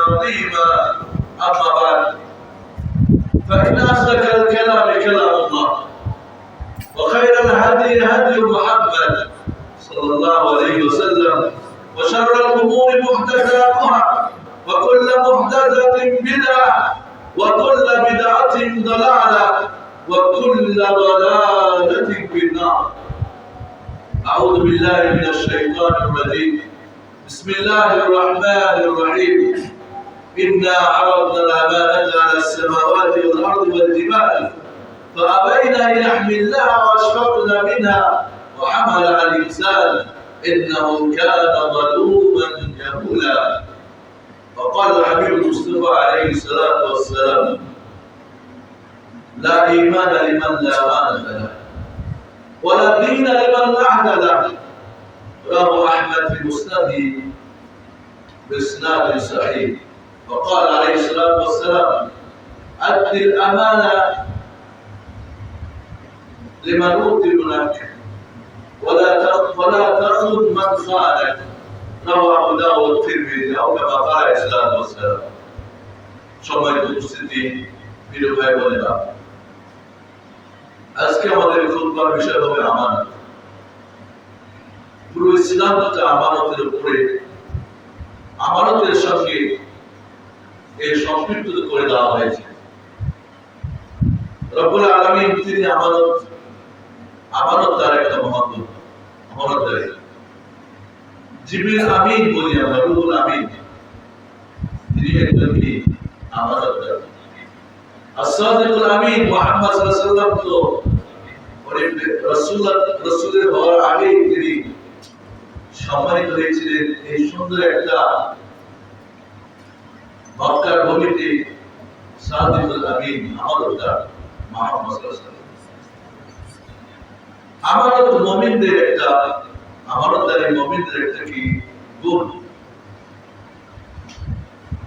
عظيما. أما بعد فإن أصدق الكلام كلام الله وخير الهدي هدي محمد صلى الله عليه وسلم وشر الأمور محدثاتها وكل محدثة بدعة وكل بدعة ضلالة وكل ضلالة في النار. أعوذ بالله من الشيطان الرجيم. بسم الله الرحمن الرحيم. إنا عرضنا الأمانة على السماوات والأرض والجبال فأبين أن يحملنها وأشفقن منها وحملها الإنسان إنه كان ظلوما جهولا. وقال الحبيب المصطفى عليه الصلاة والسلام: لا إيمان لمن لا أمانة له ولا دين لمن لا عهد له. رواه أحمد في مسنده بإسناد صحيح. وقال عليه الصلاة والسلام: أد الأمانة لمن أؤتمنك ولا تأخذ من خانك. رواه أبو داود والترمذي أو كما قال عليه الصلاة والسلام. সম্মানিত উপস্থিতি, প্রিয় ভাই বোনেরা, আজকে আমাদের খুতবার বিষয় হবে আমানত। পুরো ইসলামটা আমানতের উপরে, আমানতের সঙ্গে এই সম্পৃক্ত করে দেওয়া হয়েছে। রব্বুল আলামিন তিনি আমানত তার একটা মহত্ব, আমানতদারি। জিবরিল আমিন বলি আমরা, রুহুল আমিন, তিনি একজন কি আমানতদারি। as-sadiqul amin মুহাম্মদ সাল্লাল্লাহু আলাইহি ওয়াসাল্লাম তো রাসূলের হওয়ার আগে তিনি সম্মানিত হয়েছিলেন এই সুন্দর একটা মক্কার ভূমিতে। সাদিকুল আমিন, আমানতদার মুহাম্মদ সাল্লাল্লাহু আলাইহি ওয়াসাল্লাম। আমানত মুমিনদের একটা, আমানতদারি মুমিনদের একটা কি গুণ।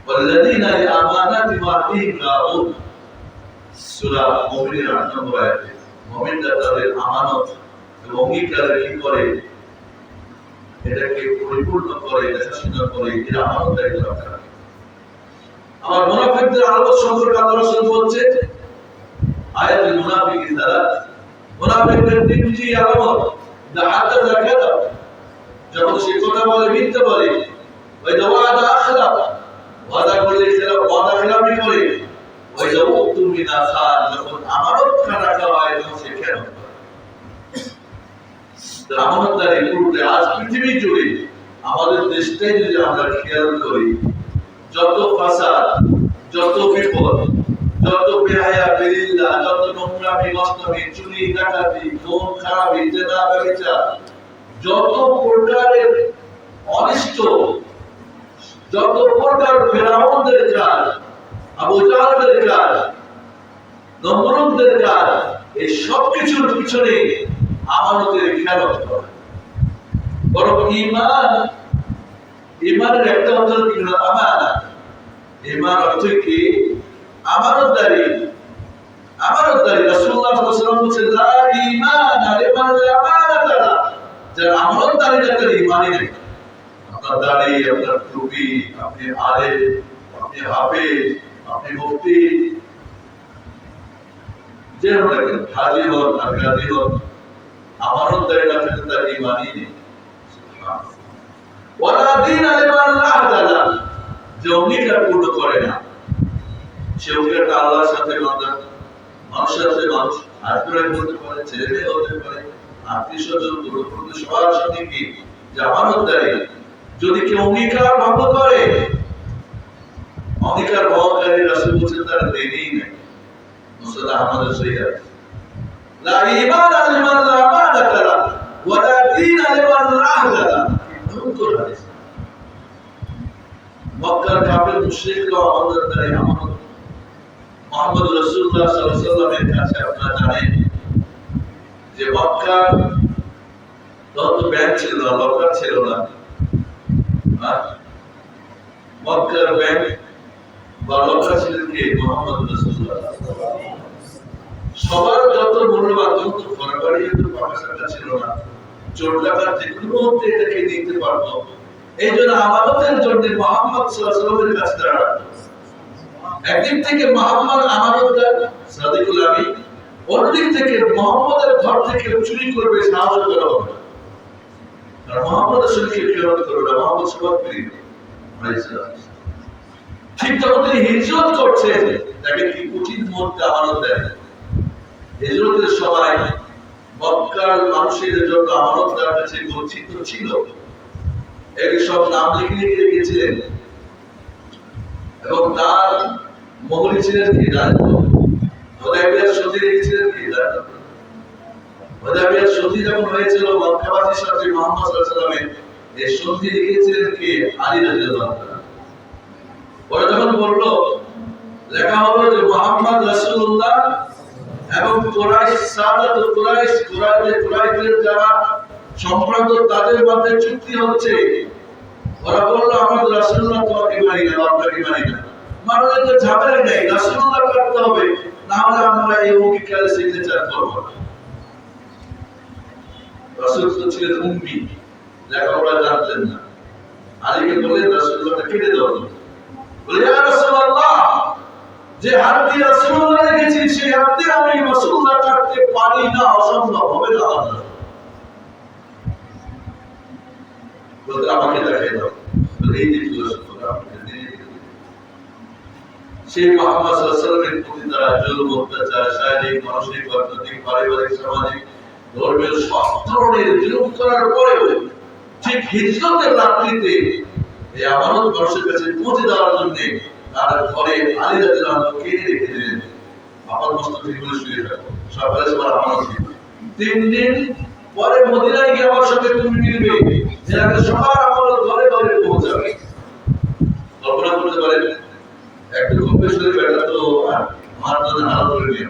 والذين لأماناتهم وعهدهم راعون। সূরা মুমিনের ৮ নম্বর আয়াতে মুমিনরা তাদের আমানত এবং অঙ্গীকার কি করে, এটাকে পরিপূর্ণ করে, দেখাশোনা করে, এরা আমানতদারি দরকার। আমার মুনাফিকদের আলামত সম্পর্কে আল্লাহ রাসূল বলছে আয়াতুল মুনাফিকিন দ্বারা, মুনাফিকদের তিনটি আলামত। হাদাসা কাযাব, যখন সে কথা বলে মিথ্যা বলে। ওয়া ওয়াদা আখলাফ, ওয়াদা করলে খেলাফি করে। ওয়া উতুমিনা খান, যখন আমানত খানা হয় তখন সে খেয়ানত করে। আমানতদারি পুরোটা আজ পৃথিবী জুড়ে আমাদের দেশটাই যদি আমরা খেয়াল করি, যত ফাসাদ, যত বিপদ, যত বেহায়া বেরিল্লা, যত নোংরামি নষ্টামি, চুরি ডাকাতি, খুন খারাপি, জেনা ব্যভিচার, যত প্রকারের অনিষ্ট, যত প্রকার ফেরাউনদের কাজ, আবু জাহলের কাজ, নমরুদের কাজ, এই সব কিছুর পিছনে আমানতের খেয়ালত করা। বরং ঈমানের একটা অর্থ কি হলো আমানত। ঈমান অর্থ কি? আমানতদারি। আমানতদারি রাসূলুল্লাহ সাল্লাল্লাহু আলাইহি ওয়াসাল্লাম বলেছেন লা ঈমান লিমান লা আমানাতা লা। যার আমানতদারি তার ঈমানই নেই। আপনার দাড়ি, আপনার টুপি, আপনি আলেম, আপনি হাফেজ, আপনি মুফতি, যে হোক, হাজী হন আর গাজী হন, আমানতদারি না থাকলে তার ঈমানই নেই। ওয়ালা দীন লিমান লা আহদা লা। যে অঙ্গীকার পূর্ণ করে না, সে অঙ্গীকারটা আল্লাহর সাথে বাঁধা, মানুষের সাথে মানুষ, আত্মীয় হতে পারে, ছেলে মেয়ে হতে পারে, আত্মীয় স্বজন, দূরবর্তী সবার সাথে কি যে আমানতদারি। যদি কেউ অঙ্গীকার ভঙ্গ করে, অঙ্গীকার ভঙ্গকারী রাসূল বলেছেন তার দেনই নাই। মুসলা আমাদের সহিহ আছে, লা ঈমান লিমান লা আমানাতা লা ওয়া লা দীন লিমান লা আহদা লা। মক্কার কাফের মুশরিকরা আমানতদারি, আমানত মুহাম্মদ রাসূলুল্লাহ সাল্লাল্লাহু আলাইহি ওয়াসাল্লামের কাছে আপনারা জানেন যে মক্কা তত ব্যাংক ছিল না, লকার ছিল না। মক্কার ব্যাংক বা লকার ছিলেন কে? মুহাম্মদ রাসূলুল্লাহ। সবার যত মূল্যবান, যত ঘরবাড়ি, যত টাকা ছিল না, চোর ডাকাত যে কোনো মুহূর্তে এটাকে নিতে পারতো। এই জন্য আমানতের জন্য মুহাম্মদ সাল্লাল্লাহু আলাইহি ওয়াসাল্লামের কাছে দাঁড়ান। একদিক থেকে মুহাম্মদ আমানতদার সাদিকুল আমিন, অন্যদিক থেকে মুহাম্মদের ঘর থেকে চুরি করবে সাহায্য করা হবে। আর মুহাম্মদ আসলে খেয়াল করবে না, মুহাম্মদ সবার প্রিয়। ঠিক যখন তিনি হিজরত করছেন, তাকে কি কঠিন মুহূর্তে আমানত দেন। হিজরতের সময় মক্কার মানুষের জন্য আমানতদার কাছে গচ্ছিত ছিল, এর সব নাম লিখে লিখে রেখেছিলেন। এবং তার মহলী ছিলেন কি জানেন? হুদায়বিয়ার সন্ধি রেখেছিলেন কি জানেন? হুদায়বিয়ার সন্ধি যখন হয়েছিল মক্কাবাসীর সাথে মুহাম্মদ সাল্লাল্লাহু আলাইহি ওয়াসাল্লামের, এই সন্ধি লিখেছিলেন কি আলী রাদিয়াল্লাহু আনহু। ওরা যখন বললো, লেখা হলো যে মুহাম্মদ রাসূলুল্লাহ এবং কুরাইশ সাদাত কুরাইশদের যারা সম্প্রদায় তাদের মধ্যে চুক্তি হচ্ছে। ওরা বললো আমাদের রাসূলুল্লাহ তোমাকে মানি না, আপনাকে মানি না। মানলে তো ঝামেলা নেই, রাসূলুল্লাহ করতে হবে, না হলে আমরা এই অঙ্গীকারে সিগনেচার করব না। রাসূল তো ছিলেন উম্মি, লেখাপড়া জানতেন না। আলীকে বললেন রাসূলুল্লাহকে কেটে দাও। বলে ইয়া রাসূলুল্লাহ, যে হাত দিয়ে রাসূলুল্লাহ রেখেছি সেই হাত দিয়ে আমি রাসূলুল্লাহ কাটতে পারি না, অসম্ভব হবে না। বলতে আমাকে দেখাই দাও। বলে এই যে রাসূলুল্লাহ সেই মুহাম্মদ সাল্লাল্লাহু আলাইহি ওয়াসাল্লামের প্রতি তারা জুলুম, অত্যাচার, শারীরিক, মানসিক, অর্থনৈতিক, পারিবারিক, সামাজিক, ধর্মীয় সব ধরনের জুলুম করার পরেও ঠিক হিজরতের রাত্রিতে এই আমানত বর্ষের কাছে পৌঁছে দেওয়ার জন্য তার ঘরে আলী রাদিয়াল্লাহু আনহু কে রেখে দিলেন। আপাত মস্তক ঠিক করে শুয়ে থাকো, সকালে সবার আমানত ছিল। 3 দিন পরে মদিনায় গিয়ে আমার সাথে তুমি মিলবে, যে আগে সবার আমানত ঘরে ঘরে পৌঁছাবে। কল্পনা করতে পারেন একটা কম্পিউটারের ব্যাটা তো আমার জন্য হারাল করে নিয়ে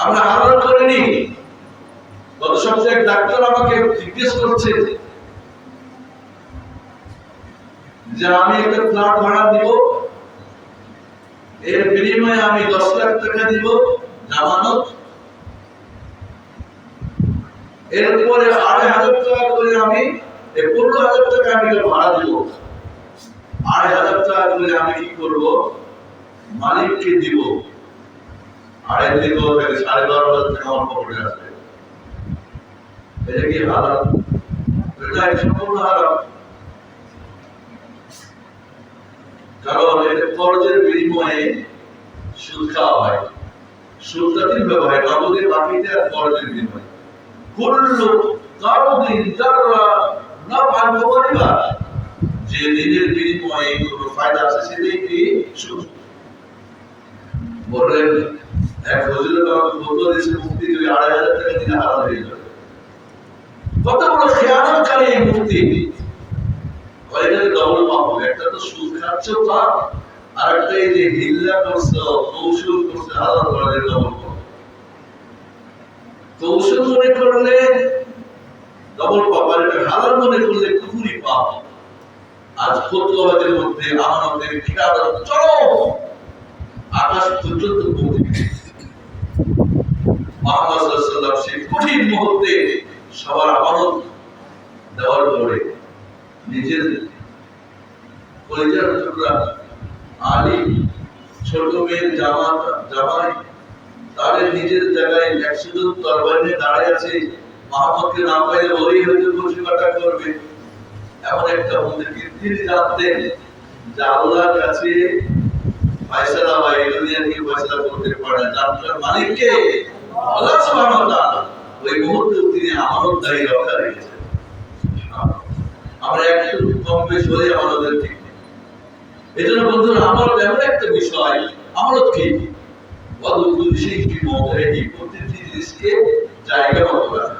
আমরা হারাল করিনি। গত সপ্তাহে এক ডাক্তার আমাকে জিজ্ঞেস করছে যে আমি একটা ফ্ল্যাট ভাড়া দিব, এর বিনিময়ে আমি 10 লাখ টাকা দিব জামানত, এরপরে 2,500 টাকা করে আমি 15,000 টাকা আমি ভাড়া দিব। 2,500 টাকা করে আমি কি করব? মালিককে দিব। 2.5 দিব, 12,500 টাকা আমার পকেটে আসবে। এটা কি হারাম? এটা সম্পূর্ণ হারাম। কারণ এটা কর্জের বিনিময়ে সুদ খাওয়া হয়। সুদটা তিনভাবে হয়, নগদে, বাকিতে আর কর্জের বিনিময়ে। কুল্লু কারদিন যারা নাফআন ওয়া রিবা, যে ঋণের বিনিময়ে কোনো ফায়দা আছে সেটাই কি সুদ। বললেন এক হুজুর আমাকে বলতো দেশে মুক্তি যদি 2,500 টাকা দিলে হারাম হয়ে যাবে। কত বড় খেয়ানতকারী এই মুক্তি! ওইটাকে ডবল পাপ হবে। একটা তো সুদ খাচ্ছ পাপ, আর একটা এই যে হিল্লা করছো, কৌশল করছো, হালাল করার ডবল পাপ। কৌশল মনে করলে ডবল পাপ, আর এটা হালাল মনে করলে কুফরি পাপ। আজ ফতোয়াদের মধ্যে আমানতের খিলাফত চরম আকাশ পর্যন্ত পৌঁছে গেছে। মুহাম্মদ সাল্লাল্লাহু আলাইহি ওয়াসাল্লাম সেই কঠিন মুহূর্তে সবার আমানত দেওয়ার পরে নিজের কলিজার টুকরা আলী, ছোট মেয়ের জামাই তাদের নিজের জায়গায় 100 জন তরবারি নিয়ে দাঁড়ায় আছে। মুহাম্মদকে না পাইলে ওই হয়তো কচু কাটা করবে। এমন একটা মধ্যে তিনি জানতেন যে আল্লাহর কাছে ফয়সালা হয়, এই দুনিয়ার কেউ ফয়সালা করতে পারে না। জান্নাতের মালিককে আল্লাহ সুবহানাহু ওয়া তাআলা। ওই মুহূর্তে তিনি আমানতদারি রক্ষা রেখেছেন। আমরা একটু কম বেশ হয়ে আমাদের ঠিক। এই জন্য বন্ধুরা, আমানত এমন একটা বিষয়, আমানত কি ওয়াদুল শিরকি মওদিহি, প্রতিটি জিনিসকে জায়গা মতো রাখা।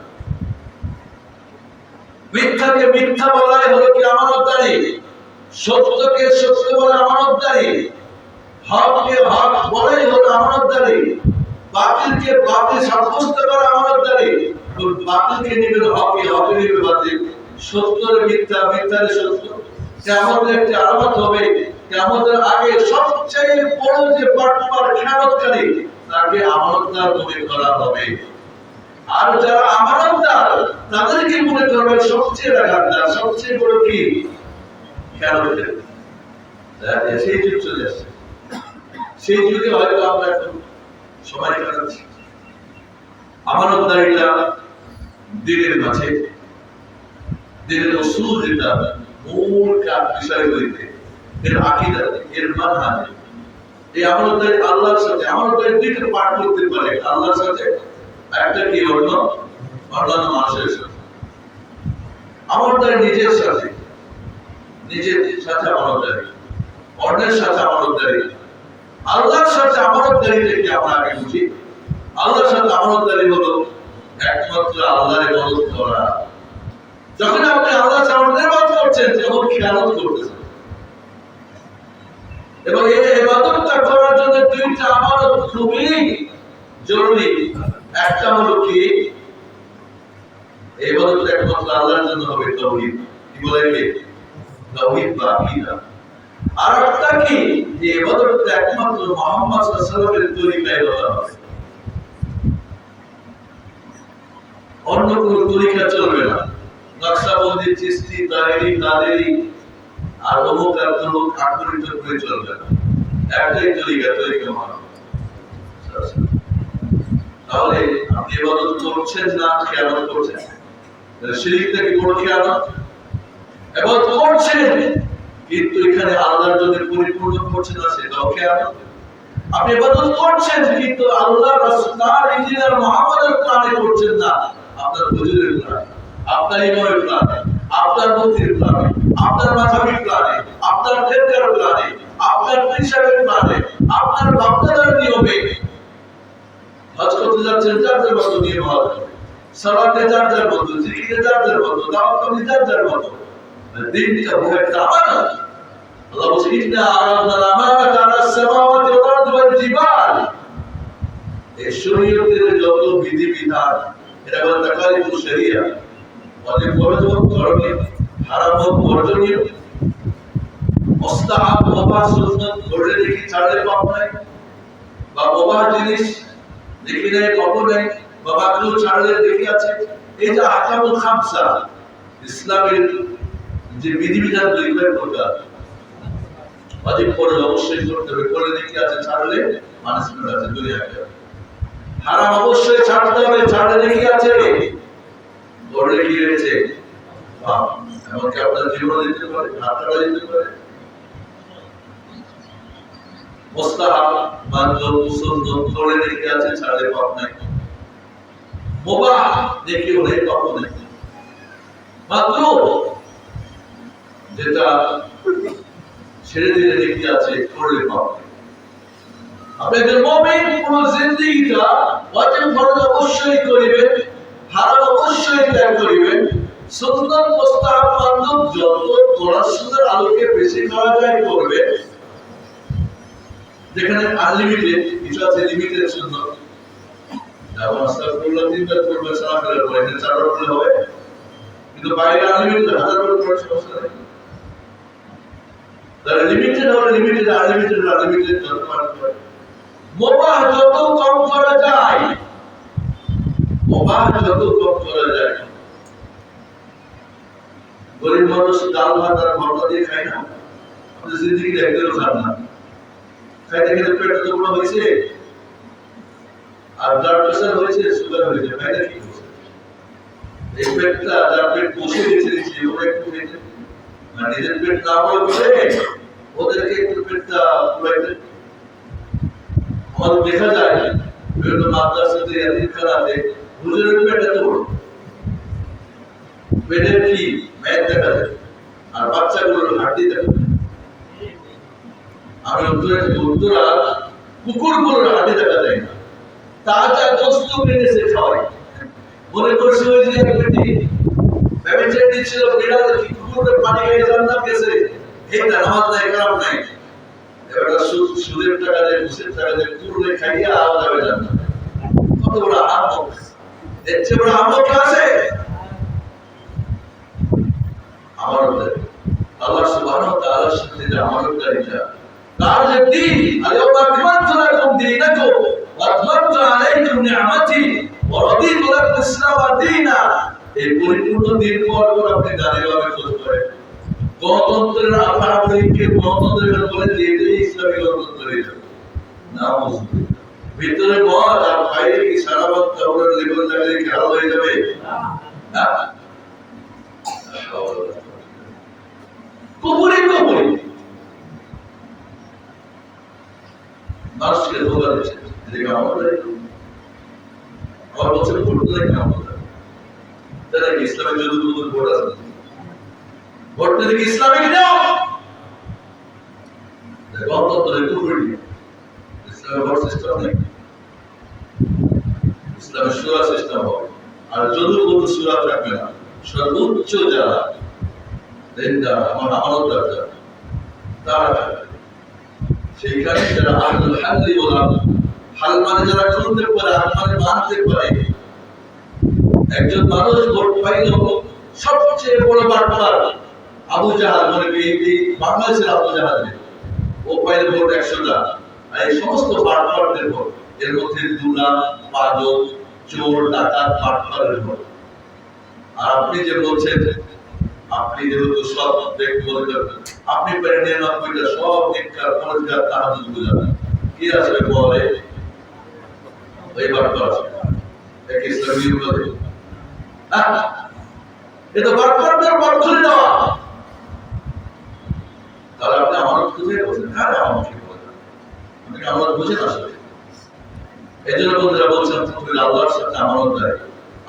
মিথ্যাকে মিথ্যা বলাই হলো কি আমানতদারি, সত্যকে সত্য বলা আমানতদারি, হককে হক বলাই হলো আমানতদারি, বাতিলকে বাতিল সাব্যস্ত করা আমানতদারি। বাতিলকে নিবে হকে, হকে নিবে বাতিল, সত্যের মিথ্যা, মিথ্যার সত্য। কিয়ামতের একটি আলামত হবে, কিয়ামতের আগে সবচেয়ে বড় যে বাটপার, খেয়ানতকারী, তাকে আমানতদার মনে করা হবে। আর যারা আমানতদার তাদেরকে মনে করবেন সবচেয়ে রাগাদার, সবচেয়ে বড় কি খেয়াল। সেই যুগ চলে আসছে, সেই যুগে হয়তো আমরা এখন সময় কাটাচ্ছি। আমানতদারিটা দিনের মাঝে, দিনের উসুল যেটা মূল বিষয়গুলিতে, এর আকীদাতে, এর মানহাজে, এই আমানতদারি আল্লাহর সাথে, আমানতদারি দুইটা পাঠ করতে পারে, আল্লাহর সাথে একটা কি অন্যান্য মানুষের সাথে। আমানতদারি নিজের সাথে, নিজের সাথে আমানতদারি, অন্যের সাথে আমানতদারি। আল্লাহর সাথে আমানতদারিটা কি আমরা আগে বুঝি। আল্লাহর সাথে আমানতদারি হলো একমাত্র আল্লাহর ইবাদত করা। যখন আপনি আল্লাহ ছাড়া ইবাদত করছেন তখন খেয়ালত করতেছেন, এবং এই ইবাদতটা করার জন্য দুইটা আমানত খুবই জরুরি। একটা হলো কি, এই ইবাদতটা একমাত্র আল্লাহর জন্য হবে তাওহীদ। কি বলে কি? তাওহীদ বা আকীদা। আর একটা কি, যে ইবাদতটা একমাত্র মুহাম্মদ সাল্লাল্লাহু আলাইহি ওয়াসাল্লামের তরিকায় করা হবে, অন্য কোন তরিকা চলবে না। নকশবন্দি, চিশতি, তাহেরি, কাদেরি আর অমুক আর তমুক আকরিত করে চলবে না। একটাই তরিকা, তরিকা মুহাম্মদ। তাহলে আপনি ইবাদত করছেন না খেয়ানত করছেন? শিরকটা কি বড় খেয়ানত? ইবাদত করছেন কিন্তু এখানে আল্লাহর জন্য পরিপূর্ণ করছেন না, সেটাও খেয়ানত। আপনি ইবাদত করছেন কিন্তু আল্লাহ রাসূল তার ইঞ্জিনিয়ার মুহাম্মদের প্ল্যানে করছেন না, আপনার হুজুরের প্ল্যানে, আপনার ইমামের প্ল্যানে, আপনার মুফতির প্ল্যানে, আপনার মাযহাবী প্ল্যানে, আপনার ফিকহের প্ল্যানে, আপনার পেশাবের প্ল্যানে, আপনার বাপদাদার নিয়মে। হজ করতে যাচ্ছেন যার যার মতো নিয়ম হজ, সালাতে যার যার মতো, জিকিরে যার যার মতো, দাওয়াত করতে যার যার মতো। দিনটা বহু একটা আমানত। আল্লাহ বলছেন, ইন্না আরাদনাল আমানাতা আলাস সামাওয়াতি ওয়াল আরদি ওয়াল জিবাল। এই শরীয়তের যত বিধিবিধান, এটা বলে তাকালিফুশ শরিয়া, ওয়াজিব ফরজ ও করণীয়, হারাম ও বর্জনীয়, মুস্তাহাব মুবাহ সুন্নাত ধরে দেখি ছাড়লে পাপ নাই, বা মুবাহ জিনিস দেখি নাই পাপ নাই, বা মাকরুহ ছাড়লে দেখি আছে। এই যে আহকামুল খামসা, ইসলামের যে বিধিবিধান দুই প্রকার, ওয়াজিব ফরজ অবশ্যই করতে হবে, করে দেখি আছে, ছাড়লে মানসিক আছে দুনিয়া আখিরাত। হারাম অবশ্যই ছাড়তে হবে, ছাড়লে দেখি আছে, করলে কি হয়েছে পাপ। এমনকি আপনার জীবন দিতে পারে, হাতটা দিতে পারে। মুস্তাহাব, মানদুব, সুন্নাত করে দেখি আছে, ছাড়লে পাপ নাই। মুবাহ দেখি হলে পাপ নাই। মাকরুহ যেটা ছেড়ে দিলে দেখি আছে, করলে পাপ নাই। আপনি একজন মুমিন পুরো জিন্দেগিটা ওয়াজিব ফরজ অবশ্যই করিবেন, হারাম অবশ্যই ত্যাগ করিবেন, সুন্নাত মুস্তাহাব মানদুব যত পড়াশোনার আলোকে বেশি করা যায় করবে। যেখানে আনলিমিটেড কিছু আছে, লিমিটেড সুন্নাত, যেমন আস্তাগফিরুল্লাহ তিনবার করবে, সালাম ফেরার পরে এটা চারবার করলে হবে, কিন্তু বাইরে আনলিমিটেড হাজারবার করার সমস্যা নেই। তাহলে লিমিটেড হলে লিমিটেড, আনলিমিটেড হলে আনলিমিটেড যত পারা যায়। মুবাহ যত কম করা যায়, মুবাহ যত কম করা যায়। গরিব মানুষ ডাল ভাত আর ভর্তা দিয়ে খায় না, আপনি জিন্দেগিতে একদিনও খান না, খাইতে খেতে পেট তো বড় হয়েছে, আর ব্লাড প্রেসার হয়েছে, সুগার হয়েছে, খাইতে কি হয়েছে? এই পেটটা যার পেট বসে দিচ্ছে ওরা একটু খেতে, আর নিজের পেট না বলে বলে ওদেরকে একটু পেটটা পুরাইতে। আমাদের দেখা যায় বিভিন্ন মাদ্রাসাতে, এতিমখানাতে হুজুরের পেট এত বড়, পেটের কি ম্যাদ দেখা যায়, আর বাচ্চাগুলোর হাড্ডি দেখা যায়। আমি উত্তরা কুকুরগুলোর হাড্ডি দেখা যায় না, তাজা গোস্ত কিনে সে খাওয়ায়। মনে করছে ওই যে পেটি ব্যবচার দিচ্ছিল, বিড়াল কি কুকুরের পানি খেয়ে জান্নাত গেছে, এটা নামাজ নাই, কালাম নাই। এবার সুদের টাকা দেয়, ঘুষের টাকা দেয়, কুকুরে খাইয়া আওয়া যাবে জান্নাত। কত বড় আহমক! এর চেয়ে বড় আহমক আছে? আমানতদারি, আল্লাহ সুবহানাহু ওয়া তাআলার সাথে যে আমানতদারিটা, তার যে দিন, আল-ইয়াওমা আকমালতু লাকুম দীনাকুম ওয়া আতমামতু আলাইকুম নি'মাতি অরদিত লাকুম ইসলাম দীনা, এই পরিপূর্ণ দিন পর আপনি দাঁড়িয়ে খোঁজ করেন গণতন্ত্রের আফারিকে গণতন্ত্রের বলে দিয়ে ইসলামী গণতন্ত্র হয়ে যাবে না। ভিতরে মত আর বাইরে কি সারা মত কাউরের লেভেল জায়গায় খেলা হয়ে যাবে না। কবরে কবরে মানুষকে ধোকা দিচ্ছে, এদিকে আমাদের আমার বছর ভোট দেয় না, আমাদের তারা কি ইসলামের জন্য ভোট আছে, ভোট দিলে কি ইসলামিক নিয়ম? গণতন্ত্রের কুফরি, ইসলামের ভোট সিস্টেম নেই, ইসলামের সুরা সিস্টেম হবে। আর যদি কোনো সুরা থাকবে না, সর্বোচ্চ যারা দেনদার আমার আমানতদার যারা তারা থাকবে সেইখানে, যারা আহলুল হাল্লি ওয়াল আকদ, হাল মানে যারা খুলতে পারে, আল মানে মানতে পারে। একজন মানুষ ভোট পাইল, সবচেয়ে বড় বাটপার আবু জাহাল, মানে এই বাংলাদেশের আবু জাহাল, ও পাইল ভোট 100টা। আর এই সমস্ত বাটপারদের ভোট, এর মধ্যে দুর্নাম, পাগল, চোর, ডাকাত, বাটপারের ভোট। আর আপনি যে বলছেন, আপনি যেহেতু সব ব্যক্তি বলে যাবেন, আপনি পেরে 99টা সব নিকার পরিষ্কার তাহাজুদ বুঝাবেন, কি আসবে বলে ওই বাটপার আসবে এক ইসলামী বলে। এটা বাটপারদের ভোট খুলে দেওয়া। তাহলে আপনি আমানত খুঁজে বলছেন, হ্যাঁ আমানত কি বলেন, আপনি আমানত বুঝেন আসলে। এই জন্য বন্ধুরা বলছেন, তুমি আল্লাহর সাথে আমানত দেয়,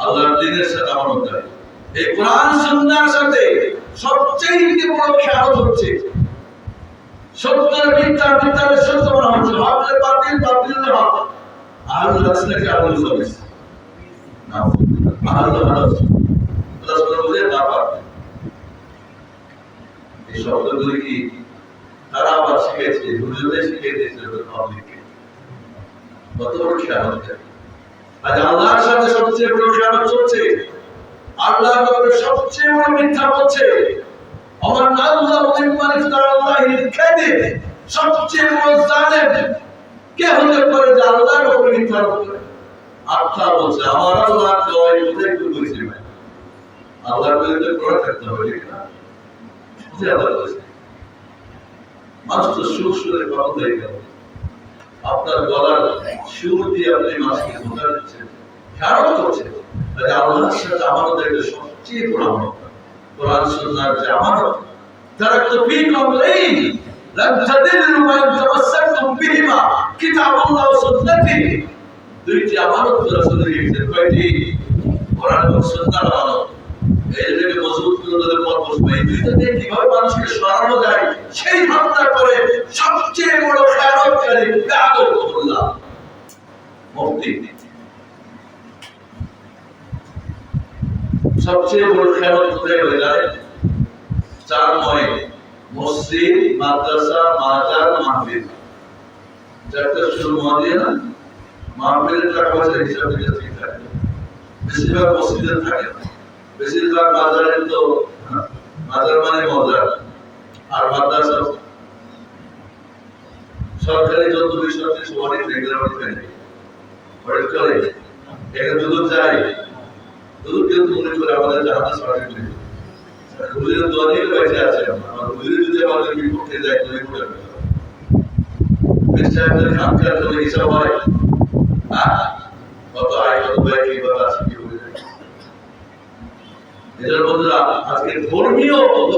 আল্লাহর দ্বীনের সাথে আমানত দেয়। এই কোরআন সুন্নাহর সাথে সবচেয়ে বড় খেয়ানত হচ্ছে সত্যের মিথ্যা, মিথ্যার সত্য বলা হচ্ছে, হকের বাতিল, বাতিলের হক। আহলুল হাদিস নাকি আহলুল হাদিস না, আহলুল হাদিস রাসূল বলেন না পারে। এই শব্দগুলি কি তারা আবার শিখেছে, হুজুরে শিখিয়ে দিয়েছে পাবলিককে। কত বড় খেয়ানত! আজ আল্লাহর সাথে সবচেয়ে বড় খেয়ানত চলছে, আল্লাহর ব্যাপারে সবচেয়ে বড় মিথ্যা বলছে। আমার আল্লাহ মুমিন ইফতারাল্লাহি কাযিব, সবচেয়ে বড় জালেম কে হতে পারে যে আল্লাহর ব্যাপারে মিথ্যা বলে? আল্লাহ বলছে, আমার আল্লাহ কয় কোথায় কি বলেছে, আল্লাহর বিরুদ্ধে করে থাকতে হবে, ঠিক না? বুঝে আল্লাহ বলেছে। মানুষ তো সুর সুরে কথা হয়ে গেল, আপনার গলার সুর দিয়ে আপনি মানুষকে ধোঁকা দিচ্ছেন, খেয়াল করছেন। আল্লাহর সাথে আমানত একটা সবচেয়ে বড় আমানত, কোরআন সুন্নাহর যে আমানত। তারাকতু ফীকুম লাইন লান তাদিল্লু মা তামাসসাকতুম বিহিমা কিতাবুল্লাহ ওয়া সুন্নতি। দুইটি আমানত রাসূল দিয়েছেন, কয়টি? কোরআন এবং সুন্নাহর আমানত। এই দুইটাকে মজবুত করে ধরে পথ বসবে। এই দুইটা দিয়ে কিভাবে মানুষকে সরানো যায় সেই ভাবনা করে সবচেয়ে বড় খেয়ানতকারী কাদরুল্লাহ মুফতি। সবচেয়ে বড় খেয়ানত কোথায় হয়ে যায়? 4 নয় মসজিদ, মাদ্রাসা, মাজার, মাহফিল। 4টা শুরু দিয়ে না, মাহফিলের টাকা পয়সা হিসাব নিকাশ ঠিক থাকে, বেশিরভাগ মসজিদের থাকে না, বেশিরভাগ মাজারের তো মাজার মানে মজার। আর মাদ্রাসা সরকারি যত বিষয় অনেক রেগুলার অনেক করে, এখানে দুধ যায়, দুধ কিন্তু মনে করে আমাদের জাহাজ সরকারি হুজুরের দোয়া নিয়ে বেঁচে আছে। আমার হুজুরে যদি আমাদের বিপক্ষে যায় তৈরি করে বিশ্বাসের খামখার জন্য হিসাব হয়, কত আয়, কত ব্যয়, কিভাবে আছে, কি হয়ে যায়। এদের বন্ধুরা, আজকে ধর্মীয়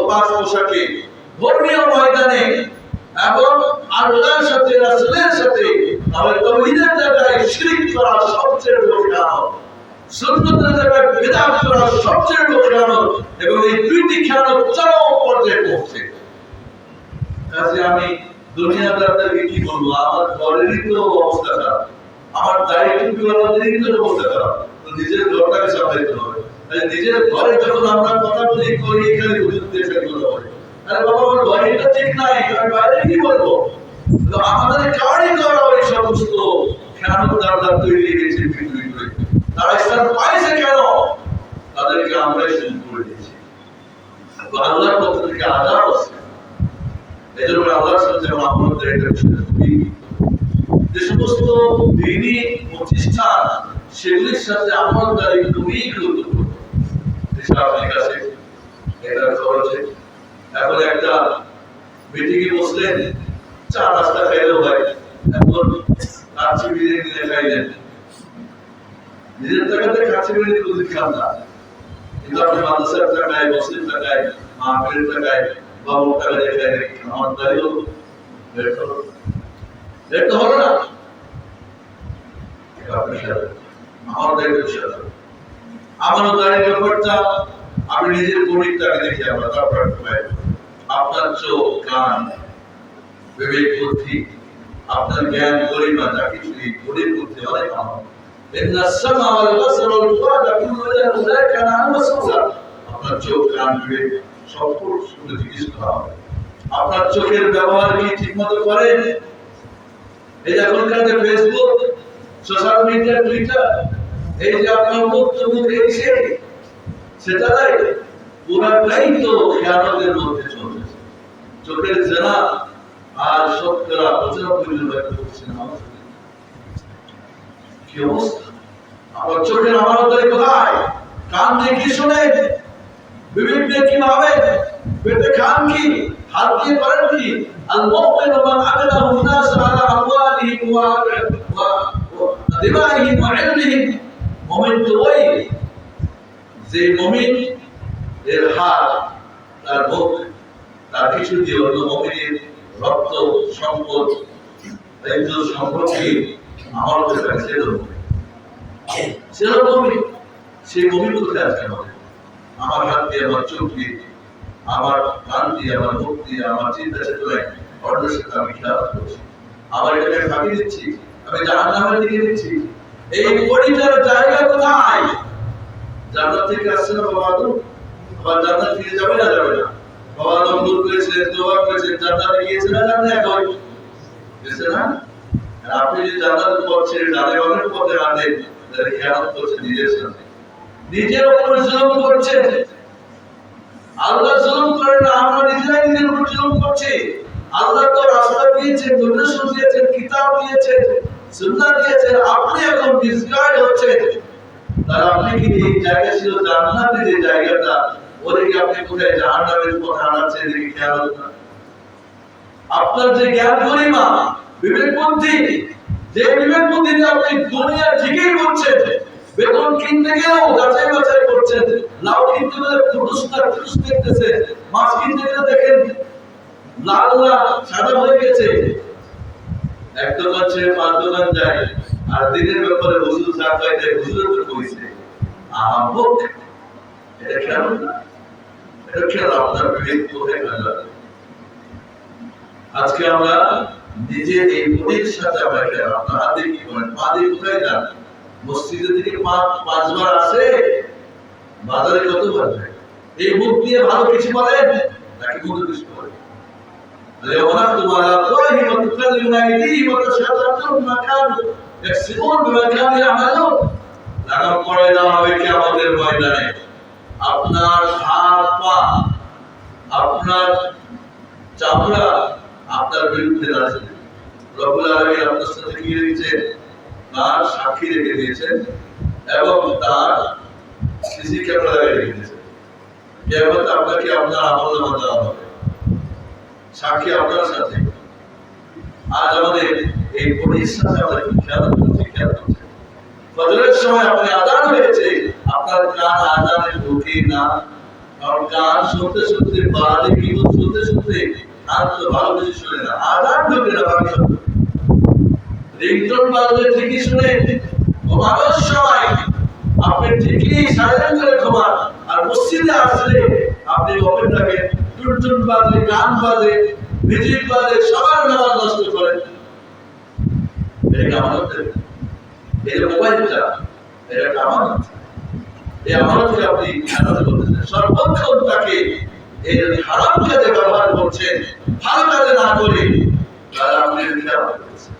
পাঁচ পোশাকে, ধর্মীয় ময়দানে এবং আল্লাহর সাথে, রাসূলের সাথে আমাদের তাওহীদের জায়গায় শিরক করা সবচেয়ে বড় খেয়ানত, সুন্নতের জায়গায় বিদআত করা সবচেয়ে বড় খেয়ানত, এবং এই দুইটি খেয়ানত চরম পর্যায়ে পৌঁছে। কাজে আমি দুনিয়াদারদেরকে কি বলবো, আমার ঘরেরই তো অবস্থা খারাপ, আমার দায়িত্বওয়ালাদেরই তো অবস্থা খারাপ, তো নিজের ঘরটাকে সামলাইতে হবে। নিজের ঘরে যখন আমরা কথা বলি করি, এখানে হুজুরদের সাথে কথা বলি, আরে বাবা আমার ঘরটা ঠিক নাই, আমি বাইরে কি বলবো? তো আমাদের কারণে করা ওই সমস্ত খেয়ানতদাররা তৈরি হয়েছে পৃথিবী করে। তারা স্থান পাইছে কেন? তাদেরকে আমরাই শুরু করে দিয়েছি। তো আল্লাহর পক্ষ থেকে আযাব আছে। এই জন্য আল্লাহর সাথে যেমন আমাদের এটা খুবই, যে সমস্ত দিনই প্রতিষ্ঠান সেগুলির সাথে আমলদারি খুবই গুরুত্বপূর্ণ। আপনার কাছে এটা খরচে এখন একটা মিটিংয়ে বসলেন, চা নাস্তা খাইলেও হয়, এখন কাচ্চি বিরিয়ানি নিয়ে খাইলেন, নিজের টাকাতে কাচ্চি বিরিয়ানি কোনদিন খান না, কিন্তু আপনি মাদ্রাসার টাকায়, মসজিদ টাকায়, মাহফিলের টাকায়, বাবুর টাকা দিয়ে খাইলেন, আমলদারি হলো, এটা হলো না। আমার দায়িত্ব আমানতদারির ব্যাপারটা আপনি নিজের গণিতটাকে দেখে আমরা তারপর আপনার চোখ, কান, বিবেক, বুদ্ধি, আপনার জ্ঞান, গরিমা যা কিছু এই গরিব বুদ্ধি অনেক আমার আপনার চোখ, কান, বিবেক সব শুনে জিজ্ঞেস করা হবে। আপনার চোখের ব্যবহার কি ঠিক মতো করেন? এই যে এখনকার যে ফেসবুক, সোশ্যাল মিডিয়া, টুইটার, এই যে আপনার বক্তব্য এসে সেটা নাই, পুরাটাই তো খেয়ালের মধ্যে চলছে। চোখের জেনা আর শতকরা 95% কি অবস্থা? আমার চোখের আমানতদারি কোথায়? কান দিয়ে কি শুনে, বিবেক দিয়ে কি ভাবে, পেটে খান কি, হাত দিয়ে করেন কি? আল মুমিনু মান আমিনাহু নাস আলা আমওয়ালিহিম ওয়া দিমাইহিম ওয়া ইলমিহিম। মুমিন তো ওই যে মুমিন এর হাত, তার মুখ, তার কিছু দিয়ে অন্য মুমিনের রক্ত, সম্পদ, দায়িত্ব সম্পর্কে আমার কাছে সেরকমই সেই মুমিন কোথায় আছে? আমার হাত দিয়ে, আমার চোখ দিয়ে, আমার কান দিয়ে, আমার মুখ দিয়ে, আমার চিন্তা চেতনায় অন্যের সাথে আমি খেয়াল করছি, আমার এটাকে ফাঁকি দিচ্ছি, আমি জাহান্নামের দিকে দিচ্ছি। এই পরিটার জায়গা কোথায়? জান্নাত থেকে আসছে না বাবা আদম, আবার জান্নাত ফিরে যাবে না, যাবে না? বাবা আদম ভুল করেছিলেন, তওবা করেছেন, জান্নাতে গিয়েছে না, জান্নাতে এখন গেছে না? আর আপনি যে জান্নাতের পথ ছেড়ে ডানে বামের পথে হাঁটেন, তাহলে খেয়ানত করছেন নিজের সাথে, নিজের উপর জুলুম করছেন। আল্লাহ জুলুম করেন না, আমরা নিজেরাই নিজের উপর জুলুম করছি। আল্লাহ তো রাস্তা দিয়েছেন, নির্দেশন দিয়েছেন, কিতাব দিয়েছেন, সুন্নাহ দিয়েছেন, আপনি এখন মিসগাইড হচ্ছেন। তার আপনি কি এই জায়গা ছিল জান্নাতের যে জায়গাটা, ওদিকে আপনি কোথায় জাহান্নামের পথে হাঁটাচ্ছেন, এদিকে খেয়াল হচ্ছে না। আপনার যে জ্ঞান, গরিমা, বিবেক বুদ্ধি, যে বিবেক বুদ্ধি দিয়ে আপনি দুনিয়া ঠিকই করছেন, বেতন কিনতে গেলেও যাচাই বাছাই করছেন, লাউ কিনতে গেলে ফুটুসটা ফুটুস দেখতেছে, মাছ কিনতে গেলে দেখেন লাল লাল সাদা হয়ে গেছে। এক দোকান ছেড়ে 5 দোকান যায়, আর দিনের ব্যাপারে হুজুর যা কইতে হুজুর তো কইছে আমুক, এটা খেয়াল না, এটা খেয়াল আপনার বিবেক কোথায় গেল? আজকে আমরা নিজে এই মনের সাথে আমরা খেয়াল, আপনার হাতে কি করেন, পা দিয়ে কোথায় যান? মসজিদের দিকে 5 বার আসে, বাজারে কতবার যায়? এই মুখ দিয়ে ভালো কিছু বলেন নাকি মন্দ কিছু বলেন? ليغنقتم على أفواههم وتكلمنا أيديهم وتشهد أرجلهم بما كانوا يكسبون بما كانوا يعملون। লাগাম পড়ে দেওয়া হবে কিয়ামতের ময়দানে। আপনার হাত পা, আপনার চামড়া আপনার বিরুদ্ধে দাঁড়াবে। রব্বুল আলামিন আপনার সাথে কি রেখেছেন? তার সাক্ষী রেখে দিয়েছেন এবং তার সিসি ক্যামেরা রেখে দিয়েছেন। কিয়ামতে আপনাকে আপনার আমলনামা দেওয়া হবে, সাক্ষী আপনার সাথে। আজ আমাদের এই পরির সাথে আমাদের খেয়াল করতে, ফজরের সময় আপনি আযান হয়েছে, আপনার কান আযানে ঢোকে না, কারণ কান শুনতে শুনতে, বাড়ি কিন্তু শুনতে শুনতে কান তো ভালো কিছু শুনে না, আযান ঢোকে না, বাকি সব রিংটোন বাজলে ঠিকই শুনে। ঘুমানোর সময় আপনি ঠিকই সাইলেন্ট করে ঘুমান, আর মসজিদে আসলে আপনি ওপেন রাখেন, টুনটুন বাজে, গান বাজে, মিউজিক বাজে, সবার নামাজ নষ্ট করেন। এটা আমানত, এই মোবাইলটা এটা আমানত। এই আমানতকে আপনি খেয়াল করতেছেন, সর্বক্ষণ তাকে এই হারাম কাজে ব্যবহার করছেন, ভালো কাজে না করে, তারা আপনি খেয়াল করতেছেন।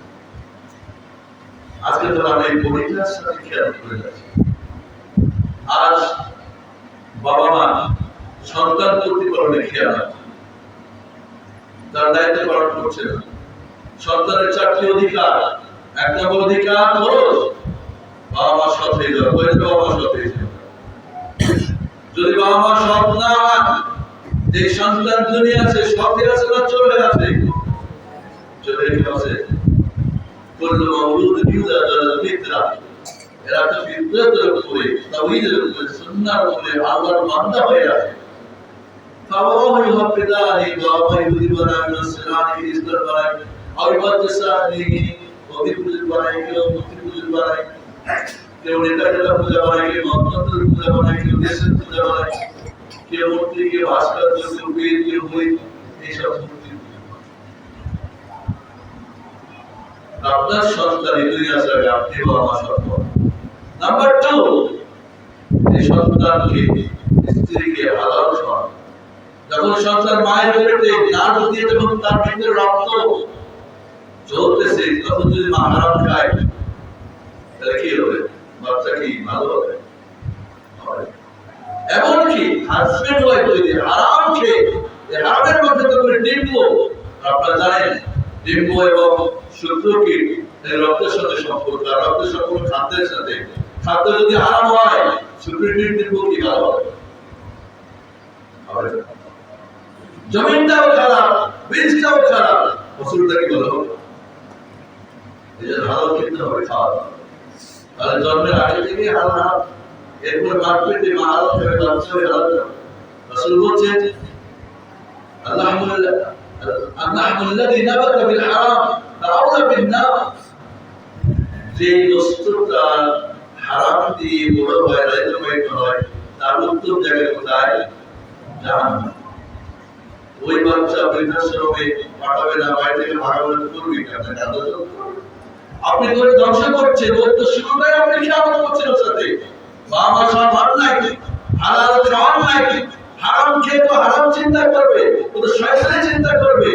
আজকে তো আমরা এই পরিটার সাথে খেয়াল করে যাচ্ছি। আজ বাবা মা সন্তান প্রতিপালনে খেয়াল রাখে, তার দায়িত্ব পালন করছে না। সন্তানের 4টি অধিকার। 1 নম্বর অধিকার খরচ, বাবা মা সৎ হয়ে যাবে, বাবা মা সৎ হয়ে যাবে। যদি বাবা মা সৎ না হয়, যে সন্তান দুনিয়া আছে সৎ হয়ে আছে না চলে আছে, চলে গেছে كل مولود يولد على الفطرة এরা তো ফিতরাতের উপরে তাওহীদের উপরে সুন্নাহর উপরে আল্লাহর বান্দা হয়ে আছে। فَوَهُ يُحَفِّظَانِهِ وَهُوَ يُذِبُنَا مِنَ السِّرَاطِ إِسْلَامَ بَنَائِ أَوْ يُبَدِّسَانِهِ وَبِكُلِّ بَنَائِ وَمُتِكُلِّ بَنَائِ কেউ নেতাকে পূজা বানায়, কেউ মন্ত্রের পূজা বানায়, কেউ দেশের পূজা বানায়, কেউ মূর্তিকে ভাস্কর্য, কেউ বীর, কেউ বই, এইসব মূর্তি। আপনার সন্তান এই দুনিয়া ছাড়া আপনি বাবা মা সন্তান। নাম্বার 2, এই সন্তানকে স্ত্রীকে হালাল খাওয়া। যখন সন্তান মায়ের পেটে নাড়ু দিয়ে যখন তার ভিতরে রক্ত চলতেছে, তখন যদি মা হারাম খায় তাহলে কি হবে? বাচ্চা কি ভালো হবে? এমনকি হাজবেন্ড ওয়াইফ যদি হারাম খেয়ে, হারামের মধ্যে তো ডিম্ব, আপনারা জানেন ডিম্ব এবং শুক্রকীট রক্তের সাথে সম্পর্ক, আর রক্তের সম্পর্ক খাদ্যের সাথে। খাদ্য যদি হারাম হয়, শুক্রকীট ডিম্ব কি ভালো হবে? জমিনটাও খারাপ, বীজটাও খারাপ, ফসলটা কি ভালো হবে? এই জন্য হালাল খেতে হবে, খাওয়া। তাহলে জন্মের আগে থেকে হালাল, এরপর মার পেটে মা হালাল খাবে, বাচ্চা হয়ে হালাল খাবে। রাসূল বলছেন আল্লাহুল্লাযী নাবাতা বিল হারাম তাআউযা বিন নার, যে বস্তুটা হারাম দিয়ে বড় হয়, লালিত হয়, তার উত্তম জায়গায় কোথায়? জাহান্নাম। ওই বাচ্চা বৃদ্ধাশ্রমে পাঠাবে না, বাইরে থেকে ভাগাভাগি করবি কেন? আপনি করে ধ্বংস করছেন, ওর তো শুরুটাই আপনি খেয়াল করছেন ওর সাথে। বাবা মা সব ভালো নাই, হালাল খাওয়ার নাই, হারাম খেয়ে তো হারাম চিন্তা করবে, ও তো শয়তানি চিন্তা করবে,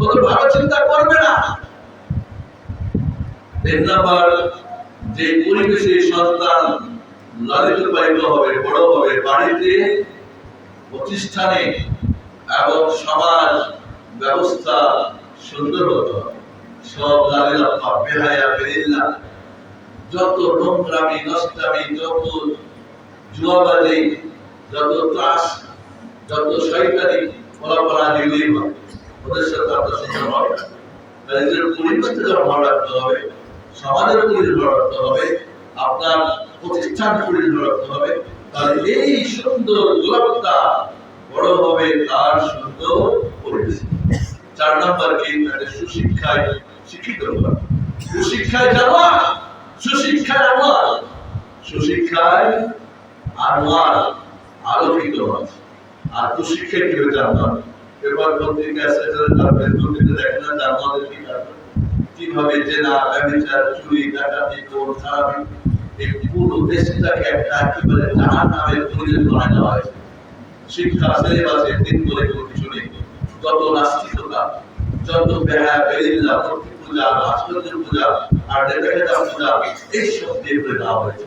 ও তো ভালো চিন্তা করবে না। তিন নাম্বার, যে পরিবেশে সন্তান লালিত পালিত হবে, বড় হবে, বাড়িতে, প্রতিষ্ঠানে এবং সমাজ ব্যবস্থা সুন্দর হতে হবে। সব লালিলাফা, বেহায়া, বেরিল্লা, যত নোংরামি, নষ্টামি, যত জুয়াবাজি, যত ত্রাস, যত শয়তানি ফলাফলা যেগুলি হয়, ওদের সাথে আপনার সুন্দর হবে। নিজের পরিবেশকে যখন ভালো রাখতে হবে, সমাজের পরিবেশ ভালো রাখতে হবে, আপনার প্রতিষ্ঠান পরিবেশ ভালো রাখতে হবে, তাহলে এই সুন্দর গোলাপটা বড় হবে তার সুন্দর পরিবেশ। 4 নাম্বার কি? তাদের সুশিক্ষায় শিক্ষিত হওয়া। সুশিক্ষায় জানোয়ার, সুশিক্ষায় আনোয়ার, সুশিক্ষায় আনোয়ার, আলোকিত হওয়া। আর কুশিক্ষায় কি হয়ে জানোয়ার? পেপার পত্রিকা ফেসবুকে দেখেন না জানোয়ারের কি কারণ, কিভাবে জেনা, ব্যভিচার, চুরি, ডাকাতি, খুন, খারাপি, এই পুরো দেশটাকে একটা একেবারে জাহান্নামের পরিবেশ বানানো দেওয়া হয়েছে। শিক্ষা সিলেবাসে দিন বলে কোনো কিছু নেই। যত নাস্তিকতা, যত বেহায়া, বেরিল্লা, মূর্তি পূজা, ভাস্কর্যের পূজা, আর নেতাকেতা পূজা, এইসব দিয়ে করে দেওয়া হয়েছে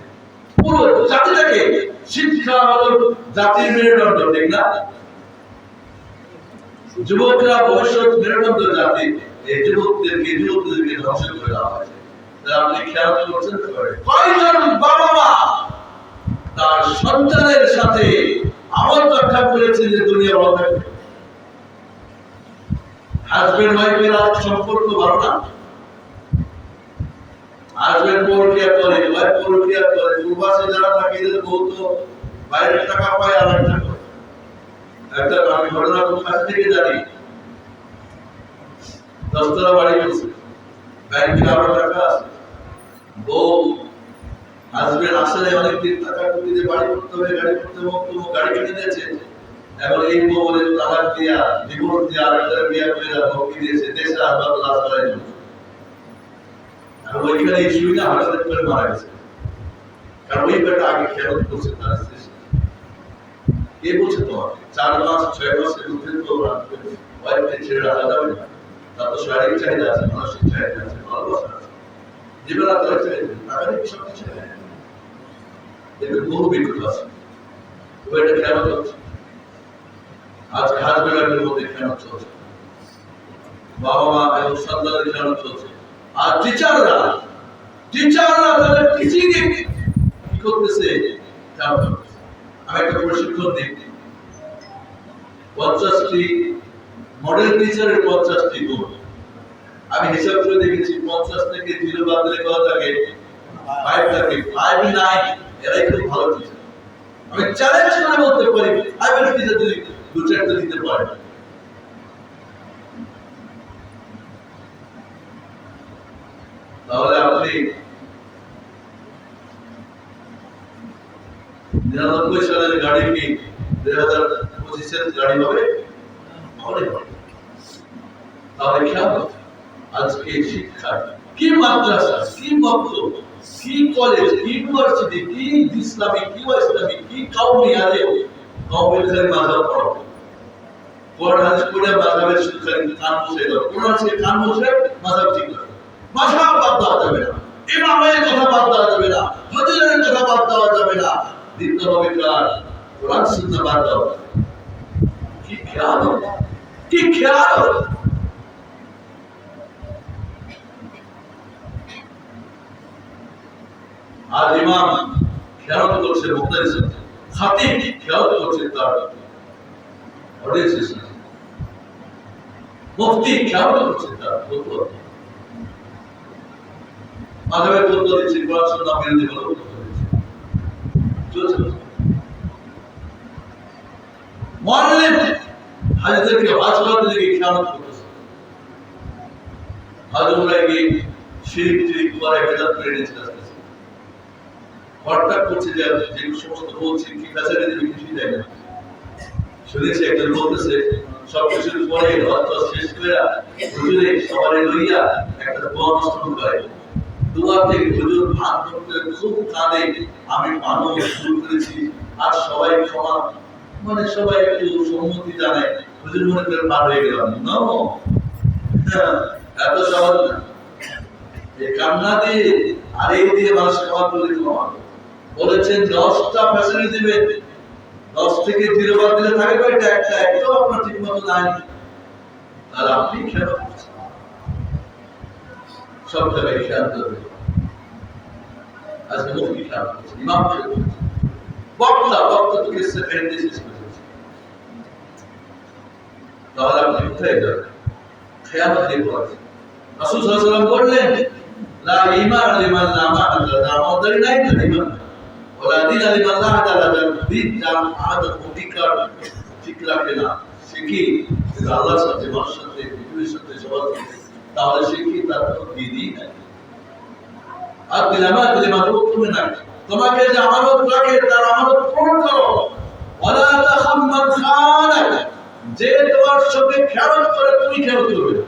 পুরো জাতিটাকে। শিক্ষা হলো জাতির মেরুদণ্ড, ঠিক না? যুবকরা ভবিষ্যৎ মেরুদণ্ড জাতি, এই যুবকদেরকে ধ্বংস করে দেওয়া হয়েছে। আপনি খেয়াল করছেন কয়জন বাবা মা তার সন্তানের সাথে আমল রক্ষা করেছে যে দুনিয়া ভালো থাকবে? হাজবেন্ড ওয়াইফের সম্পর্ক ভালো না, হাজবেন্ড পরকিয়া করে, ওয়াইফ পরকিয়া করে, প্রবাসে যারা থাকে এদের বউ তো বাইরে টাকা পায় আর একটা করে। একটা আমি ঘটনা খুব কাছ থেকে জানি, 10 তলা বাড়ি করছে, ব্যাংকে আরো টাকা আছে, বউ হাজবেন্ড আসলে অনেক দিন টাকা দিতে বাড়ি করতে হবে, গাড়ি করতে হবে, তো গাড়ি কিনে দিয়েছে। এখন এই বউ বলে তালাক দিয়া, ডিভোর্স দিয়া, আরেকটা বিয়ে করে ভক্তি দিয়েছে, দেশে হাসপাতাল লাশ করাই জন্য। আর ওইখানে ইস্যুটা হার্ট অ্যাটাক করে মারা গেছে, কারণ ওই বেটা আগে খেয়াল করছে তার স্ত্রী। কে বলছে তোমার 4 মাস 6 মাসের মধ্যে তো ওয়াইফকে ছেড়ে রাখা যাবে না? তার তো শারীরিক চাহিদা আছে, মানসিক চাহিদা আছে, ভালোবাসা আছে, জীবন আত্মার চাহিদা, টাকা দিয়ে সব কিছু নেই। এদের বহু বিপদ আছে, তো এটা কেন চলছে? আজকে হাজবেন্ডের মধ্যে কেন চলছে? বাবা মা এবং সন্তানের কেন চলছে? আর টিচাররা টিচাররা তাদের টিচিং এ কি করতেছে? আমি একটা প্রশিক্ষণ দিই, 50টি মডেল টিচারের 50টি গুণ আমি হিসাব করে দেখেছি। 50 থেকে 0 বাদ দিলে কত থাকে? 5 থাকে। 5 9 এরাই খুব ভালো টিচার। আমি চ্যালেঞ্জ করে বলতে পারি 5 এর টিচার যদি 2-4টা দিতে পারে, তাহলে আপনি 99 সালের গাড়ি কি 2025 গাড়ি হবে? তাহলে খেয়াল আজকে শিক্ষা কি, মাদ্রাসা কি, মক্তব কি, কলেজ কি, ইউনিভার্সিটি কি, ইসলামিক কি, ইসলামিক কি, কাউমি আলে কাউমির খালি মাযহাব পড়াবো। কোরআন হাদিস পড়ে মাযহাবের শিক্ষা কান বসে দাও, কোরআন থেকে কান বসে মাযহাব ঠিক করে। মাযহাব বাদ দেওয়া যাবে না, ইমামের কথা বাদ দেওয়া যাবে না, হুজুরের কথা বাদ দেওয়া যাবে না, দিতে হবে কার? কোরআন সুন্নাহ বাদ দেওয়া। কি খেয়াল, কি খেয়াল! আর ইমাম খেয়াল করছে মুক্তার সাথে, খাতিব খেয়াল করছে তার অডিয়েন্সের সাথে, মুফতি খেয়াল করছে তার ফতোয়া। মাযহাবের ফতোয়া দিচ্ছে, কোরআন সুন্নাহ বিরোধী হলো ফতোয়া দিচ্ছে, চলছে। মুআল্লিম হাজীদেরকে হজ করতে গিয়ে খেয়াল করতেছে, হজ উমরায় গিয়ে শিরক টিরিক করে বেদাত করে নিচ্ছে। হঠাৎ করছে যে সমস্ত বলছি কি ফ্যাসিলিটি দিবে কিছুই দেয় না। শুনেছি একজন বলতেছে সবকিছুর পরে হজ শেষ করে হুজুরে সবারে লইয়া একটা দোয়া নষ্ট করে, দোয়া থেকে হুজুর ভাত করতে খুব কাঁদে, আমি পানও শুরু করেছি আর সবাই ক্ষমা, মানে সবাই একটু সম্মতি জানায়, হুজুর মনে করে পার হয়ে গেলাম। না এত সহজ না, এই কান্না দিয়ে আর এই দিয়ে মানুষ ক্ষমা করলে ক্ষমা বলেছেন। 10টা ফ্যাসিলিটি দিবেন, 10 থেকে 0 বাদ দিলে থাকে কয়টা? একটা। একটাও আপনার ঠিক মতো নাই, আর আপনি খেয়াল করছেন। সব জায়গায় খেয়াল করবে। আজকে মুফতি খেয়াল করছে, ইমাম খেয়াল করছে, বক্তা থেকে সেকেন্ড শেষ করেছে। তাহলে আপনি কোথায় যাবেন? খেয়াল দিয়ে বলেছেন। রাসূল সাল্লাল্লাহু আলাইহি ওয়াসাল্লাম বললেন, লা ঈমান লিমান লা মা'আল্লাহ, আমাদের নাই তো ঈমান। ওলা দিন লিমান লা আদালা, দিন যার আদত অধিকার ঠিক রাখে না, সে কি আল্লাহর সাথে, মানুষের সাথে, পৃথিবীর সাথে, সবার সাথে, তাহলে সে কি তার কোনো দিনই নাই। আর দিলামা দিলামা তুমি না, তোমাকে যে আমানত রাখে তার আমানত পূরণ করো। ওয়ালা তাখাম্মান খানাক, যে তোমার সাথে খেয়ানত করে তুমি খেয়ানত করবে।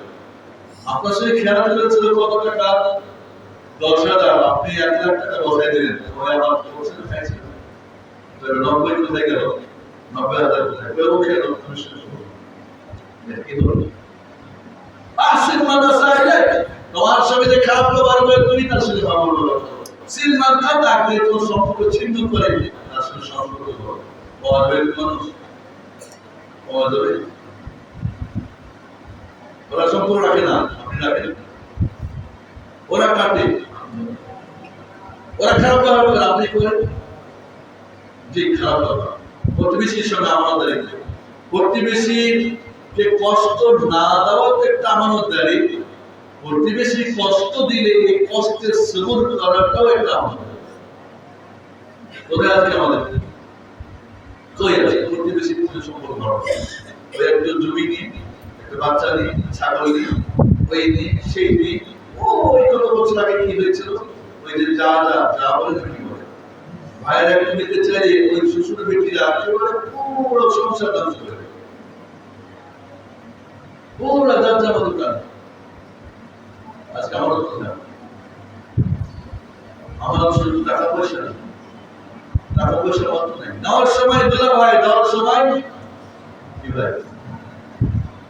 আপনার সাথে খেয়ানত করেছিল কত টাকা? 10,000, আপনি 1 লাখ টাকা বসাই দিলেন, ওই আমার বলছেন খাইছেন, তো 90 কোথায় গেল? 90,000 কোথায়? ওই খেয়াল তুমি শুরু করো, কি বলবো? আসিন মাদাসাইলে, তোমার সাথে যে খারাপ ব্যবহার করে তুমি তার সাথে ভালো ব্যবহার করো। সিলমান কাট আপনি তো সম্পর্ক ছিন্ন করে তার সাথে সম্পর্ক করো। বলবে মানুষ বলবে ওরা সম্পর্ক রাখে না, আপনি রাখেন। ওরা কাটে, ওরা খারাপ ব্যবহার করে, আপনি করেন। যে খারাপ ব্যবহার প্রতিবেশীর সঙ্গে আমাদের, প্রতিবেশীর যে কষ্ট না দেওয়া একটা আমানতদারি, প্রতিবেশী কষ্ট দিলে এই কষ্টের সবুর করাটাও একটা আমানতদারি। কোথায় আছে আমাদের? কই আছে প্রতিবেশীর সাথে সম্পর্ক করা? ওই একটা জমি নিয়ে, একটা বাচ্চা নিয়ে, ছাগল নিয়ে, ওই নিয়ে, সেই নিয়ে, ওই কত বছর আগে কি হয়েছিল, ওই যে যা যা যা বলে কি বলে, ভাইয়ের একটা নিতে চাইলে ওই শ্বশুর বেটিরা পুরো সংসার ধ্বংস করে, পুরো যাত্রা মতো কাজ। আজকে আমার কোথায়? আমার শুধু টাকা পয়সা নেই, টাকা পয়সা অর্থ নেই। নেওয়ার সময় দুলা ভাই, দেওয়ার সময় কি ভাই?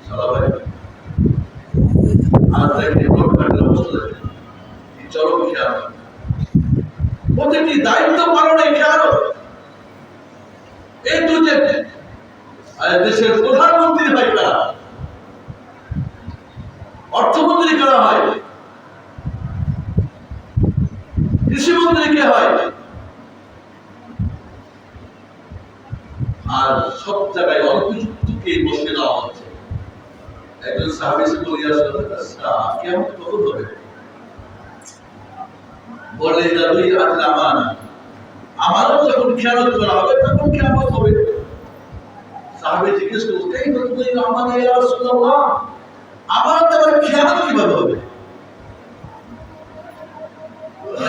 সালা ভাই। আর দেখে চলো খেয়াল, প্রতিটি দায়িত্ব পালনে খেয়াল। এই দুজে দেশের প্রধানমন্ত্রী হয় কারা? অর্থমন্ত্রী করা হয়। সাহাবী এসে বলে রাসূলুল্লাহ কিয়ামত কখন হবে? বলে যাবি আল আমানা, আমানত যখন খেয়ানত করা হবে তখন কিয়ামত হবে। সাহাবী জিজ্ঞেস করলেন কাইফা তুদিল আমানা ইয়া রাসূলুল্লাহ, আমানত আবার খেয়ানত কিভাবে হবে?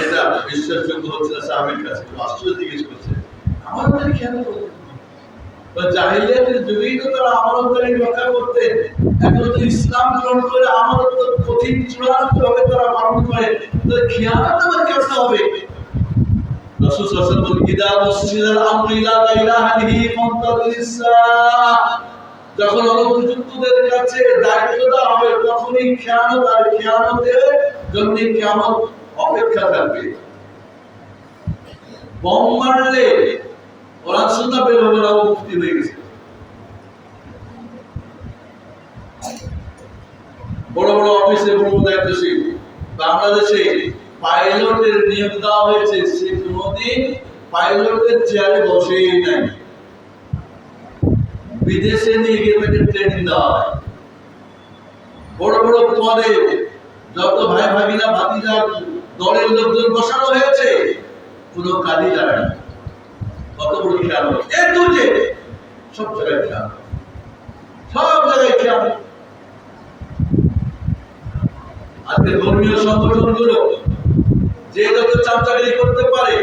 এটা বিশ্বাসযোগ্য হচ্ছে না সাহাবীর কাছে, আশ্চর্য জিজ্ঞেস করছে আমানতের খেয়ানত হবে? জাহিলিয়াতের যুগেই তো তারা আমানতদারি রক্ষা করতেন, এখন তো ইসলাম গ্রহণ করে আমানত কঠিন চূড়ান্ত ভাবে তারা পালন করে, খেয়ানত আবার কেমন হবে? রাসূল সাল্লাল্লাহু আলাইহি ওয়াসাল্লাম বলেন ইদা মুসিলাল আমরু ইলা গায়রিহি মুনতাযিরিস সাআহ, যখন অনুপযুক্তদের কাছে দায়িত্ব দেওয়া হবে তখনই খেয়ানত আর খেয়ানতের জন্য কিয়ামত অপেক্ষা থাকবে। বোম মারলে কোরআন সুন্নাহ বের হবে না, মুক্তি হয়ে গেছে। বড় বড় অফিসে বড় দায়িত্বশীল বাংলাদেশে পাইলটের নিয়োগ দেওয়া হয়েছে, সে কোনদিন পাইলটের চেয়ারে বসেই নাই, বিদেশে নিয়ে গিয়ে তাকে ট্রেনিং দেওয়া হয়। বড় বড় পদে যত ভাই ভাগিনা ভাতিজা দলের লোকজন বসানো হয়েছে, কোনো কাজই জানে না। কত বড় খেয়াল এই দুজে সব জায়গায় খেয়াল, সব জায়গায় খেয়াল। আজকে ধর্মীয় সংগঠনগুলো যে যত চামচাগিরি করতে পারে,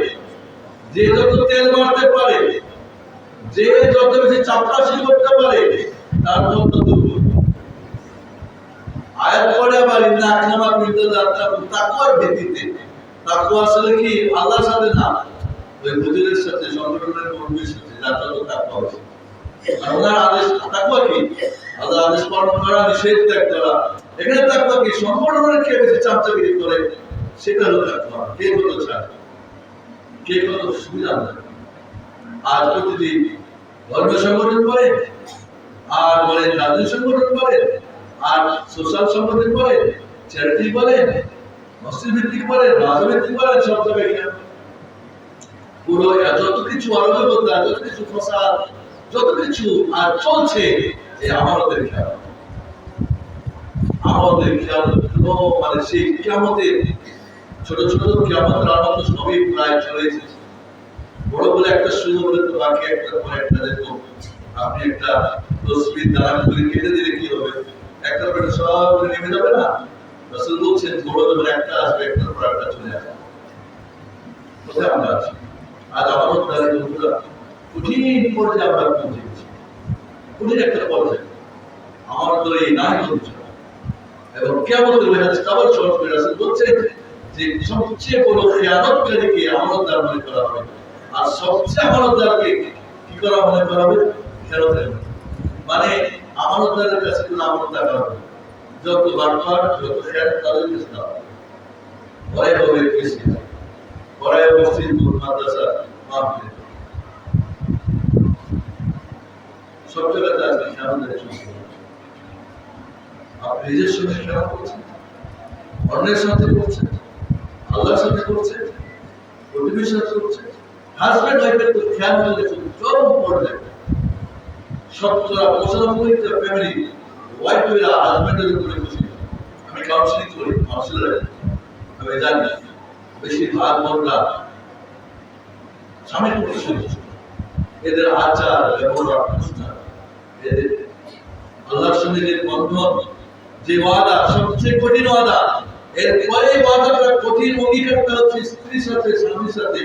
যে যত তেল মারতে পারে, যে যত বেশি চাপরাশি করতে পারে, তার মত দুর্বল। আয়াত পড়ে আবার ইন্না আক্রামাকুম ইনদাল্লাহি তাকওয়ার ভিত্তিতে। তাকওয়া আসলে কি আল্লাহর সাথে না, ওই হুজুরের সাথে, সংগঠনের কর্মীর সাথে, যার যত তাকওয়া আছে। আর ওনার আদেশ তাকওয়া কি? আল্লাহ আদেশ পালন করা, নিষেধ ত্যাগ করা। এখানে তাকওয়া কি? সংগঠনের কে বেশি চামচাগিরি করে সেটা হলো তাকওয়া। কে কত চায়, কে কত সুবিধা দেয়। আর প্রতিদিন ধর্মীয় সংগঠন করে, আর বলেন রাজনৈতিক সংগঠন করে, আর সোশ্যাল সংগঠন করে, চ্যারিটি করে, মসজিদ ভিত্তিক করে, রাজনৈতিক করে, সব জায়গায় খেয়াল। পুরো যত কিছু অরাজকতা, যত কিছু ফসাদ, যত কিছু আর চলছে, এই আমাদের খেয়াল, আমাদের খেয়াল। মানে সেই কিয়ামতের ছোট ছোট কিয়ামতের আলামত সবই প্রায় চলে এসেছে। বড় বলে একটা শুরু হলে তো বাকি একটা পরে একটা দেখো। আপনি একটা তসবিহ দান করে কেটে দিলে কি হবে? একটা পরে সব নেমে যাবে না? রাসূল বলছেন বড় বলে একটা আসবে, একটার পর একটা চলে আসবে। কোথায় আমরা আছি? আজ আমাদের দ্বারা বন্ধুরা কঠিন পর্যায়ে আমরা পৌঁছেছি, কঠিন একটা পর্যায়ে আমার তো এই নাই হচ্ছে। এবং কিয়ামতের ওয়াজ কাবার শরীফ রাসূল বলছেন যে সবচেয়ে বড় খেয়ানতকারীকে আমানতদার মনে করা হবে, আর সবচেয়ে আমানতদারকে কি করা মনে করা হবে? খেয়ানতের। মানে আমানতদারের কাছে কোনো আমানত রাখা হবে, যত বাটপার, যত খেয়ানত তাদের কাছে দেওয়া হবে। ঘরে হবে কৃষি, ঘরে মসজিদ, মাদ্রাসা, মাহফিল, সব জায়গাতে আজকে খেয়ানতের চলছে। আপনি নিজের সঙ্গে খেয়াল করছেন, অন্যের সাথে করছেন, আল্লাহর সাথে করছেন, প্রতিবেশীর সাথে করছেন, হাজব্যান্ড ওয়াইফের তো খেয়াল করলে চরম পর্যায়ে। ৯৫% ফ্যামিলি ওয়াইফেরা হাজব্যান্ডের উপরে খুশি। আমি কাউন্সিলিং করি, কাউন্সিলর, আমি জানি বেশিরভাগ মহিলা স্বামীর প্রতি সন্তুষ্ট। এদের আচার, ব্যবহার, অনুষ্ঠান, এদের আল্লাহর সঙ্গে যে বন্ধন, যে ওয়াদা, সবচেয়ে কঠিন ওয়াদা। এরপরে ওয়াদাটা কঠিন অঙ্গীকারটা হচ্ছে স্ত্রীর সাথে, স্বামীর সাথে।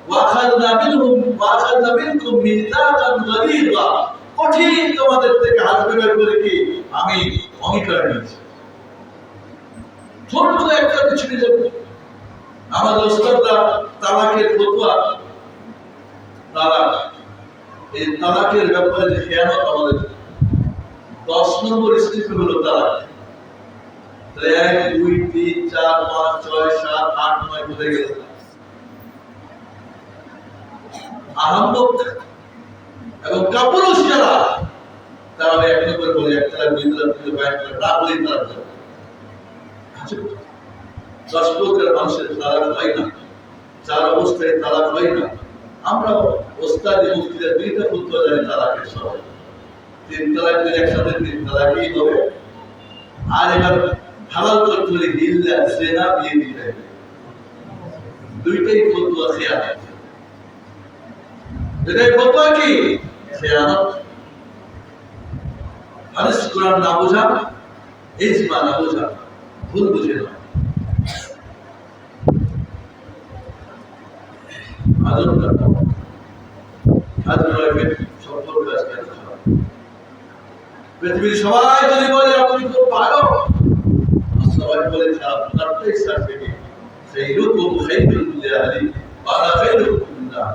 ওয়াখাযনা মিনকুম মিসাকান গালিযা, কঠিন তোমাদের থেকে হাজবেন্ড করে কি আমি অঙ্গীকার নিয়েছি। ছোট একটা কিছু নিয়ে আমাদের ওস্তাদরা তালাকের ফতোয়া, তালাক, এই তালাকের ব্যাপারে যে খেয়ানত আমাদের 10 নম্বর স্টেপে হলো তালাক। 1 2 3 4 5 6 7 8 9 হয়ে গেল। আহম্মক এবং কাপুরুষ যারা, তারা এক নম্বর বলে 1 তালাক 2 তালাক 3 তালাক 5 তালাক, না বলে তালাক দেয়। 10 প্রকার মানুষের তালাক হয় না, 4 অবস্থায় তালাক হয় না। আমরা ওস্তাদি মুফতিদের 2টা ফতোয়া জানি তালাকের সবাই। 3 তালাক দিলে একসাথে 3 তালাকই হবে, আর এবার হালাল করতে হলে হিল্লা সেনা বিয়ে দিতে হবে, দুইটাই ফতোয়া খেয়ানত। এটাই ফতোয়া কি খেয়ানত। হাদিস কোরআন না বোঝা, ইজমা না বোঝা, ভুল বুঝে না। পৃথিবীর সবাই যদি বলে আপনি খুব ভালো, সবাই বলে খারাপ, তারটাই সার্টিফিকেট। সেই রকম খাইরুল লিআহলি ওয়া আনা খাইরুকুম লিল্লাহ।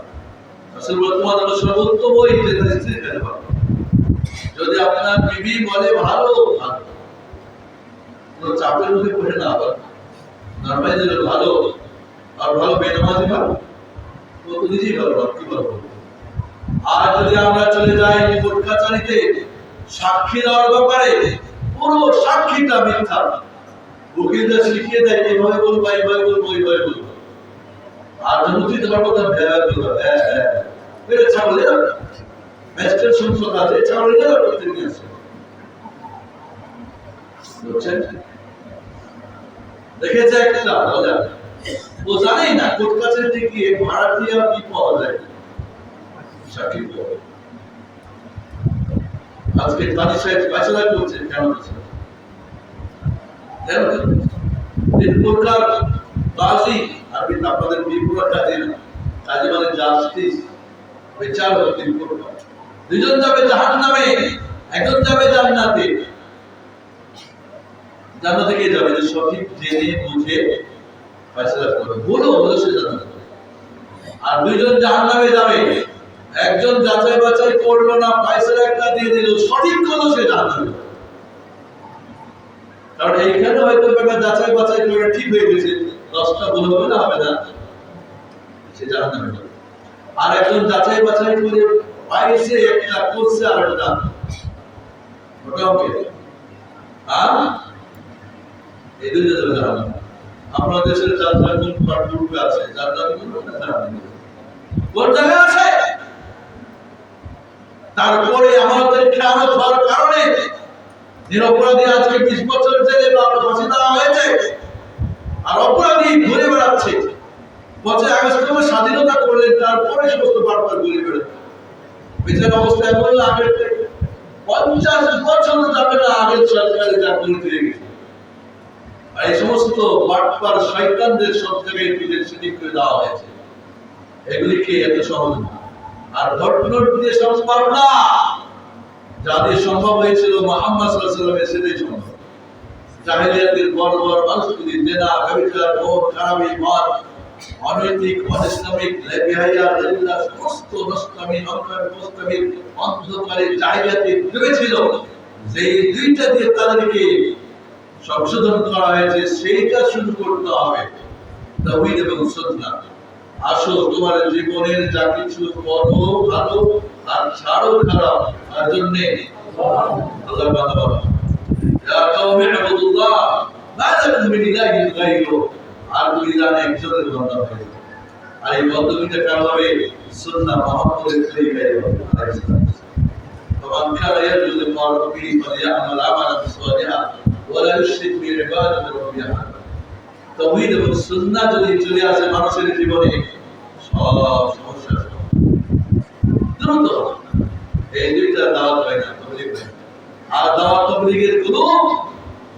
রাসূল বলেন তোমাদের সর্বোত্তম ওই যেটা স্ত্রী করে ভালো। যদি আপনার বিবি বলে ভালো, ভালো, কোনো চাপের মধ্যে পড়ে না, আবার নরমালি দিলে ভালো, আর ভালো বেনামাজি ভালো, ও তো নিজেই ভালো, কি ভালো। আর যদি আমরা চলে যাই কোর্ট কাছারিতে সাক্ষী দেওয়ার ব্যাপারে, পুরো সাক্ষীটা মিথ্যা, উকিলরা শিখিয়ে দেয় এইভাবে বলবো, এইভাবে বলবো, এইভাবে বলবো, আর যদি তোমার কথা ভেবে বলবো, হ্যাঁ হ্যাঁ এটা ছাগলে ম্যাজিস্ট্রেট সংসদ আছে, ছাগলে করতে নিয়ে আসে। বুঝছেন? দেখেছে একটা মজা, ও জানেই না কোর্ট কাছারিতে গিয়ে ভাড়াটিয়া কি পাওয়া যায়, সাক্ষী পাওয়া। আজকে কাজী সাহেব ফয়সালা করছেন কেন করছেন, কেন তিন প্রকার কাজী, আরবি আপনাদের বিপুরা কাজী না, কাজী মানে জাস্টিস, বিচার হলো তিন প্রকার। দুজন যাবে জাহান্নামে, একজন যাবে জান্নাতে। জান্নাতে কে যাবে? যে সঠিক জেনে বুঝে ফয়সালা করবে, ভুল হলে সে জান্নাতে। আর দুইজন জাহান্নামে যাবে, একজন যাচাই বাছাই করলো না, ফয়সালা একটা দিয়ে দিল, সঠিক হলো সে জাহান্নামে। কারণ এইখানে হয়তো একটা যাচাই বাছাই করে ঠিক হয়ে গেছে, 10টা ভুল হবে না, হবে না, সে জাহান্নামে যাবে। আর একজন যাচাই বাছাই করে পাইছে একটা, করছে আর একটা, ওটা ওকে। আর এই দুইটা যাবে জাহান্নামে। আপনার দেশের যাত্রা কোন গ্রুপে আছে? যাত্রা কোন জায়গায় আছে? তারপরে আমাদের খেয়ানত হওয়ার কারণে নিরপরাধী আজকে 20 বছর জেলে বা ফাঁসি দেওয়া হয়েছে, আর অপরাধী ঘুরে বেড়াচ্ছে। 5 আগস্ট স্বাধীনতা করলেন, তারপরে সমস্ত বার্তা ঘুরে বেড়াচ্ছে। বিচার অবস্থা এখন আগের থেকে 50 বছর যাবে না, আগের সরকারে যা করে দিয়ে গেছে। আর এই সমস্ত বাটপার শয়তানদের সব জায়গায় তুলে সিটিং করে দেওয়া হয়েছে। এগুলিকে এত সহজ না, আর ঘটনার দিয়ে সম্ভব না। যা দিয়ে সম্ভব হয়েছিল মুহাম্মদ সাল্লাল্লাহু আলাইহি ওয়াসাল্লামের, সেটাই সম্ভব। জাহেলিয়াতের বড় বড় মানুষগুলি জেনা, ব্যভিচার, মদ, খারাপি, মদ, অনৈতিক, অনিসলামিক, লেবিহাইয়া, লেল্লা, সমস্ত নষ্টামি, নষ্টামি, অন্ধকারে জাহেলিয়াতে ডুবেছিল। যেই দুইটা দিয়ে তাদেরকে সংশোধন করা হয়েছে, সেইটা শুরু করতে হবে, তাওহীদ এবং সুন্নাহ। আসো তোমার জীবনের যা কিছু করো ভালো, আর ছাড়ো খারাপ, তার জন্য আল্লাহর বান্দা বাবা, ইয়া কওমি ইবাদুল্লাহ মা লাকুম মিন ইলাহিন গায়রু, আর ইলাহ একজনের বান্দা হয়ে। আর এই বন্ধুটা কার হবে? সুন্নাহ মুহাম্মদের তরিকায় হবে। فمن كان يرجو لقاء ربه فليعمل عملا صالحا ولا يشرك بعبادة ربه أحدا। তাওহীদ এবং সুন্নাহ যদি চলে আসে মানুষের জীবনে, সব সমস্যা দ্রুত এই দুইটা দাওয়াত হয় না, তাবলীগ হয়। আর দাওয়াত তাবলীগের গুলো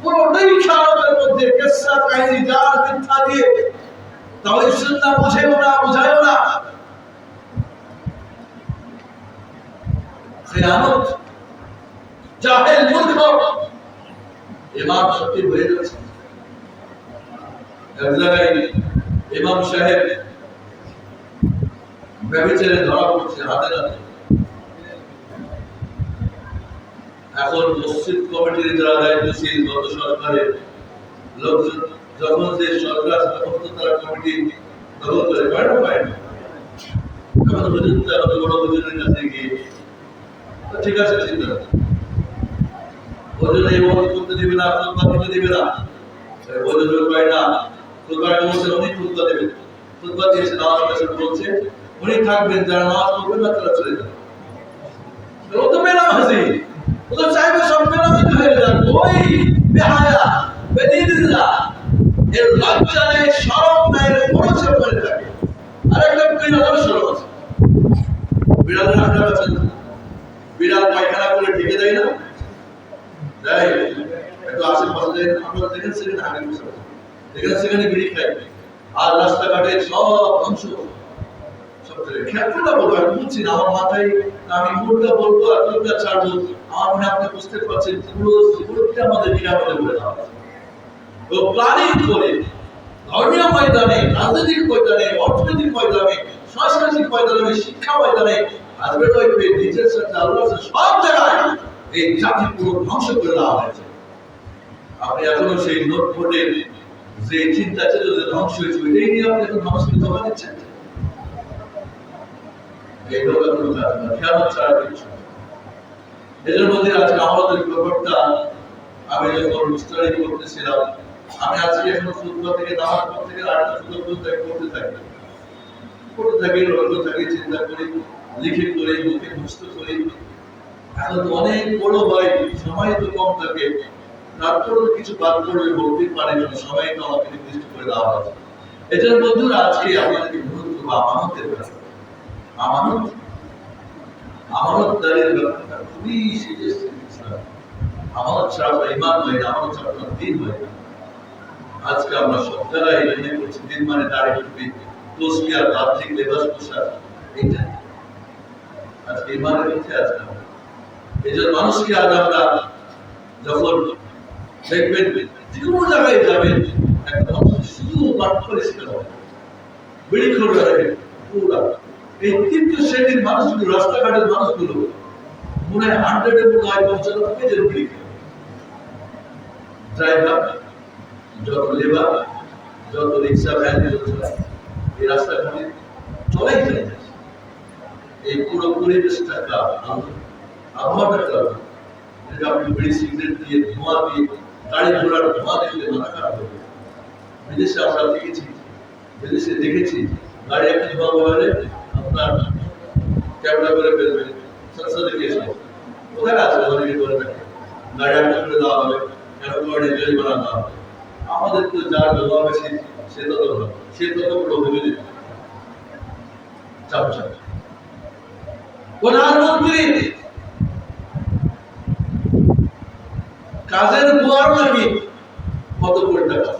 পুরোটাই খেয়ালের মধ্যে কিসসা কাহিনী, জাল মিথ্যা দিয়ে তাওহীদ সুন্নাহ বুঝায়ও না, বুঝায়ও না। খেয়ানত, জাহেল, মূর্খ। ইমাম সত্যি হয়ে যাচ্ছে। এক জায়গায় ইমাম সাহেব ব্যভিচারে ধরা পড়ছে হাতে নাতে। এখন মসজিদ কমিটির যারা দায়িত্বশীল, গত সরকারের লোকজন, যখন যে সরকার, তখন তো তারা কমিটি দখল করে পায় না। এখন বড় হুজুরের কাছে গিয়ে ঠিক আছে, চিন্তা ওজন এই মত করতে দিবে না, খুতবা দিতে দিবে না, ওজন পায় না। খুতবা বলছে উনি খুতবা দেবেন, খুতবা দিয়েছে, নামাজ কাছে বলছে উনি থাকবেন, যারা নামাজ পড়বেন না তারা চলে যাবে। ও তো বেনামাজি, ও তো চাইবে সব বেনামাজি হয়ে যাক। ওই বেহায়া, বেদিল্লা, এর লজ্জা নেই, শরম নাই, এর পরিচয় করে থাকে। আর একটা বিড়ালের শরম আছে। বিড়ালের আপনার আছেন, বিড়াল পায়খানা করে ঢেকে দেয় না, দেয় একটু আশেপাশে আমরা দেখেন সেখানে আগে বসে দেখেন সেখানে বিড়ি খাই, আর রাস্তাঘাটে সব ধ্বংস। ক্ষেত্রটা বলবো আমি বুঝছি না, আমার মাথায় আমি কোনটা বলবো আর কোনটা ছাড়বো আমার মনে আপনি বুঝতে পারছেন। পুরোটা আমাদের নিরাপদে বলে দেওয়া আছে। তো প্ল্যানিং করে ধর্মীয় ময়দানে, রাজনৈতিক ময়দানে, অর্থনৈতিক ময়দানে, সাংস্কৃতিক ময়দানে, শিক্ষা ময়দানে, হাজবেন্ড ওয়াইফে, নিজের সাথে আল্লাহর সাথে সব জায়গায় এই জাতি পুরো ধ্বংস করে দেওয়া হয়েছে। আপনি এখনো সেই নোট বোর্ডের যে চিন্তা ছিল যে ধ্বংস হয়েছে এটাই নিয়ে আপনি এখন ধ্বংস করে জমা দিচ্ছেন। এইগুলো কোনো কাজ না, খেয়াল ছাড়া কিছু। এদের মধ্যে আজকে আমাদের ব্যাপারটা আমি যখন স্টাডি করতেছিলাম, আমি আজকে এখন ফুটবল থেকে নামার পর থেকে আরেকটা ফুটবল করতে থাকি, রোজ থাকি, চিন্তা করি, লিখে করি, মুখে মুস্ত করি। এখন অনেক বড় হয়, সময় তো কম থাকে, তারপরেও কিছু বাদ পড়বে বলতে পারে না, সময় তো আমাকে নির্দিষ্ট করে দেওয়া হয়েছে। এটার মধ্যে আজকে আমাদেরকে গুরুত্ব বা আমানতের ব্যাপার, আমানতদারের ব্যাপারটা খুবই সিরিয়াস। আমানত ছাড়া ইমান হয় না, আমানত ছাড়া দিন হয় না। আজকে আমরা সব জায়গায় মনে করছি দিন মানে দাড়ি টুপি, তসবিহার, বাহ্যিক লেবাস, পোশাক, এইটা আজকে ইমানের মধ্যে আছে। এই জন্য মানুষকে আজ আমরা যখন দেখবেন যে কোনো জায়গায় যাবেন একদম শুধু বাট পরিষ্কার হবে, বিড়ি খোলা রাখে পুরা। এই তৃতীয় শ্রেণীর মানুষগুলো, রাস্তাঘাটের মানুষগুলো মনে হয় 100-এর মতো আয় পৌঁছানো পেজের বিড়ি খায়। ড্রাইভার, যত লেবার, যত রিক্সা ভ্যান চালায়, এই রাস্তাঘাটে চলাই যায়। এই পুরো পরিবেশটা আবহাওয়াটা আপনি বিড়ি সিগারেট দিয়ে, ধোঁয়া দিয়ে, গাড়ি ঘোড়ার ধোঁয়া দিলে মাথা খারাপ হবে। বিদেশে আমরা দেখেছি, বিদেশে দেখেছি গাড়ি একটা ধোঁয়া বলে আপনার ক্যামেরা করে ফেলবে, সংসদে কেস হবে। কোথায় আছে অনেকে করে থাকে, গাড়ি একটা করে দেওয়া হবে, কেন করে জরিমানা দেওয়া হবে। আমাদের তো যার ধোঁয়া বেশি সে তত ভালো, সে তত পুরো ভেবে দিতে চাপ চাপ। প্রধানমন্ত্রী কাজের বুয়ার নাকি কত কোটি টাকা,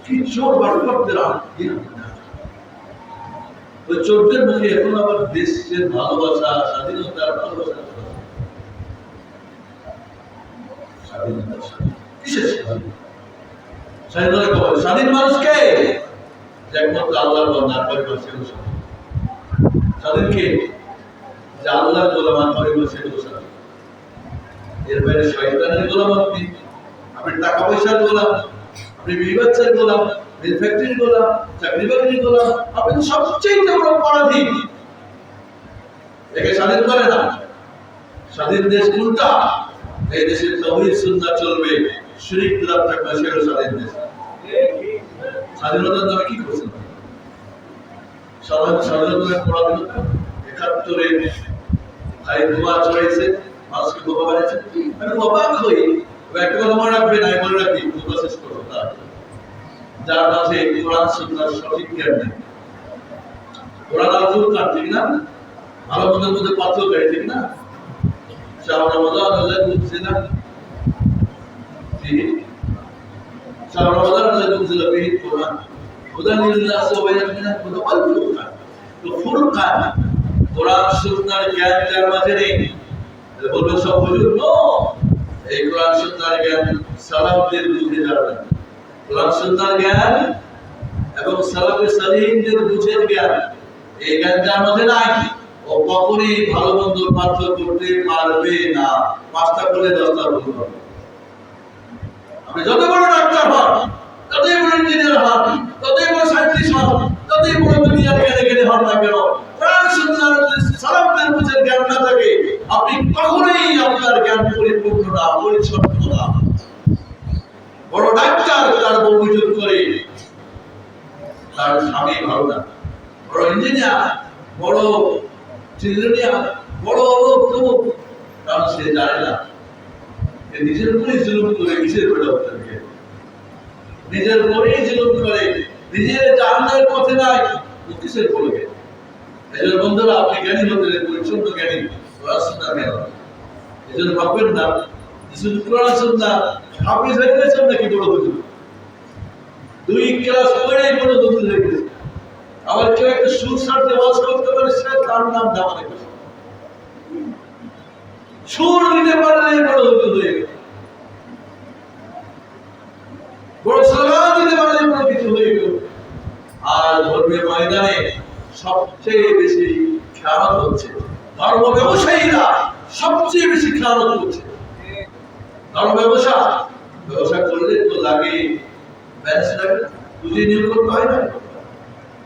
কি চোর বাটপাটদের ওই চোরদের মুখে এখন আবার দেশের ভালোবাসা, স্বাধীনতার ভালোবাসা। স্বাধীনতা কিসের স্বাধীনতা? স্বাধীন মানুষকে একমাত্র আল্লাহর বান্দা পরিবার ছিল স্বাধীন কে? যে আল্লাহর গোলাম পরিবার ছিল স্বাধীন। এর বাইরে শয়তানের গোলাম আপনি, আপনি টাকা পয়সার গোলাম, আপনি বিবাচ্চার গোলাম, ফ্যাক্টরির গোলাম, চাকরি বাকরির গোলাম, আপনি তো সবচেয়ে বড় অপরাধী। একে স্বাধীন করে না। স্বাধীন দেশ কোনটা? এই দেশে তাওহীদ সুন্নাহ চলবে, শিরক বিদআত থাকবে, সেটা স্বাধীন দেশ। স্বাধীনতার নামে কি করছেন? স্বাধীনতার পরাধীন ৭১-এ তাই ধোঁয়া ছড়াইছে, মানুষকে বোকা বানিয়েছে। আমি অবাক হই, একটা কথা মনে রাখবেন, আমি মনে রাখি, শেষ করবো না, যার মাঝে কোরআন সুন্নাহর সঠিক জ্ঞান নেই। কোরআন আল ফুরকান, ঠিক না? ভালো মন্দের মধ্যে পার্থক্য, ঠিক না? শাহরু রমাদান আল্লাযী উনজিলা ফীহি, শাহরু রমাদান আল্লাযী উনজিলা ফীহি কোরআন হুদান লিন-নাস ওয়া বায়ানাতুন মিনাল হুদা ওয়াল ফুরকান। তো ফুরকান কোরআন সুন্নাহর জ্ঞান যার মাঝে নেই, বলবে সব হুজুর নো, এই কোরআন সুন্নাহর জ্ঞান সালাফদের বুঝে যাবে। কোরআন সুন্নাহর জ্ঞান এবং সালাফে সালিহিনদের বুঝের জ্ঞান, এই জ্ঞান যার মধ্যে নাই, ও কখনই ভালো মন্দ পার্থক্য করতে পারবে না। ৫টা করে 10টা ভুল হবে। আপনি যত বড় ডাক্তার হন, যতই বড় ইঞ্জিনিয়ার হন, যতই বড় সায়েন্টিস্ট হন, যতই বড় দুনিয়ার জ্ঞানী হন না কেন, কোরআন সুন্নাহর সালাফদের বুঝের জ্ঞান না থাকে, আপনি কখনোই আপনার জ্ঞান পরিপূর্ণ না, পরিচ্ছন্ন না। বড় ডাক্তার তার অভিযোগ করে তার স্বামী ভালো না, বড় ইঞ্জিনিয়ার, বড় চিলড্রেনিয়ার, বড় অমুক তমুক, কারণ সে জানে না নিজের উপরেই জুলুম করে কিসের পরিবর্তন, নিজের উপরেই জুলুম করে নিজের জাহান্নামের পথে নাই, ও কিসের পড়বে? এজন্য বন্ধুরা, আপনি জ্ঞানী হতে পরিচ্ছন্ন জ্ঞানী, পড়াশোনা জ্ঞান। এজন্য ভাববেন না শুধু কোরআন সুন্নাহ হাফেজ হয়ে গেছেন নাকি বড় হুজুর, 2 ক্লাস পড়েই বড় হুজুর হয়ে গেছে। আবার কেউ একটা সুর সারতে ওয়াজ করতে পারে, সে তার নাম দামানে করে, সুর দিতে পারলে বড় হুজুর হয়ে গেছে, বড় সালাম দিতে পারলে বড় কিছু হয়ে গেল। আর ধর্মের ময়দানে সবচেয়ে বেশি খেয়ানত হচ্ছে ধর্ম ব্যবসায়ীরা, সবচেয়ে বেশি খেয়ানত হচ্ছে ধর্ম ব্যবসা করলে তো লাগে ব্যাংক লাগে, পুঁজি নিয়োগ করতে হয় না,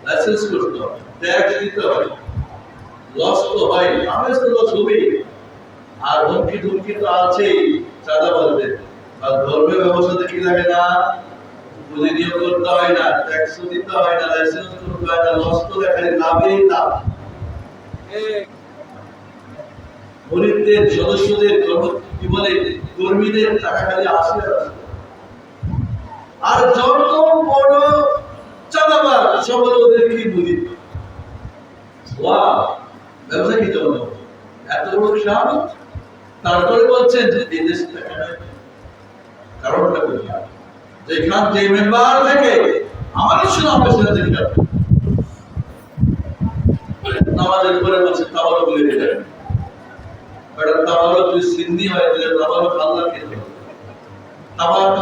লাইসেন্স করতে হয়, ট্যাক্স দিতে হয়, লস তো হয়, আমেজ তো লস হবেই। আর হুমকি ধুমকি তো আছেই চাঁদা বলবে। আর ধর্মের ব্যবসাতে কি লাগে না, পুঁজি নিয়োগ করতে হয় না, ট্যাক্স দিতে হয় না, লাইসেন্স করতে হয় না, লস তো দেখায় লাভেই লাভ। গরিবদের সদস্যদের কি বলে কর্মীদের টাকা খালি আসে, আর যত বড় চাঁদাবাজ সব ওদের কি বুঝি ব্যবসা কি জন্য এত বড় খেয়ানত। তারপরে বলছেন যে এই দেশ টাকা নেই, কারণটা বুঝলাম যেখান যে মেম্বার থেকে আমাদের শুনে অফিসে দেখলাম নামাজের পরে বলছে তাবারক বলে দিলেন, তাবারক যদি সিন্ধি হয় তাহলে তাবারক আল্লাহ কে দেবে, তাবারক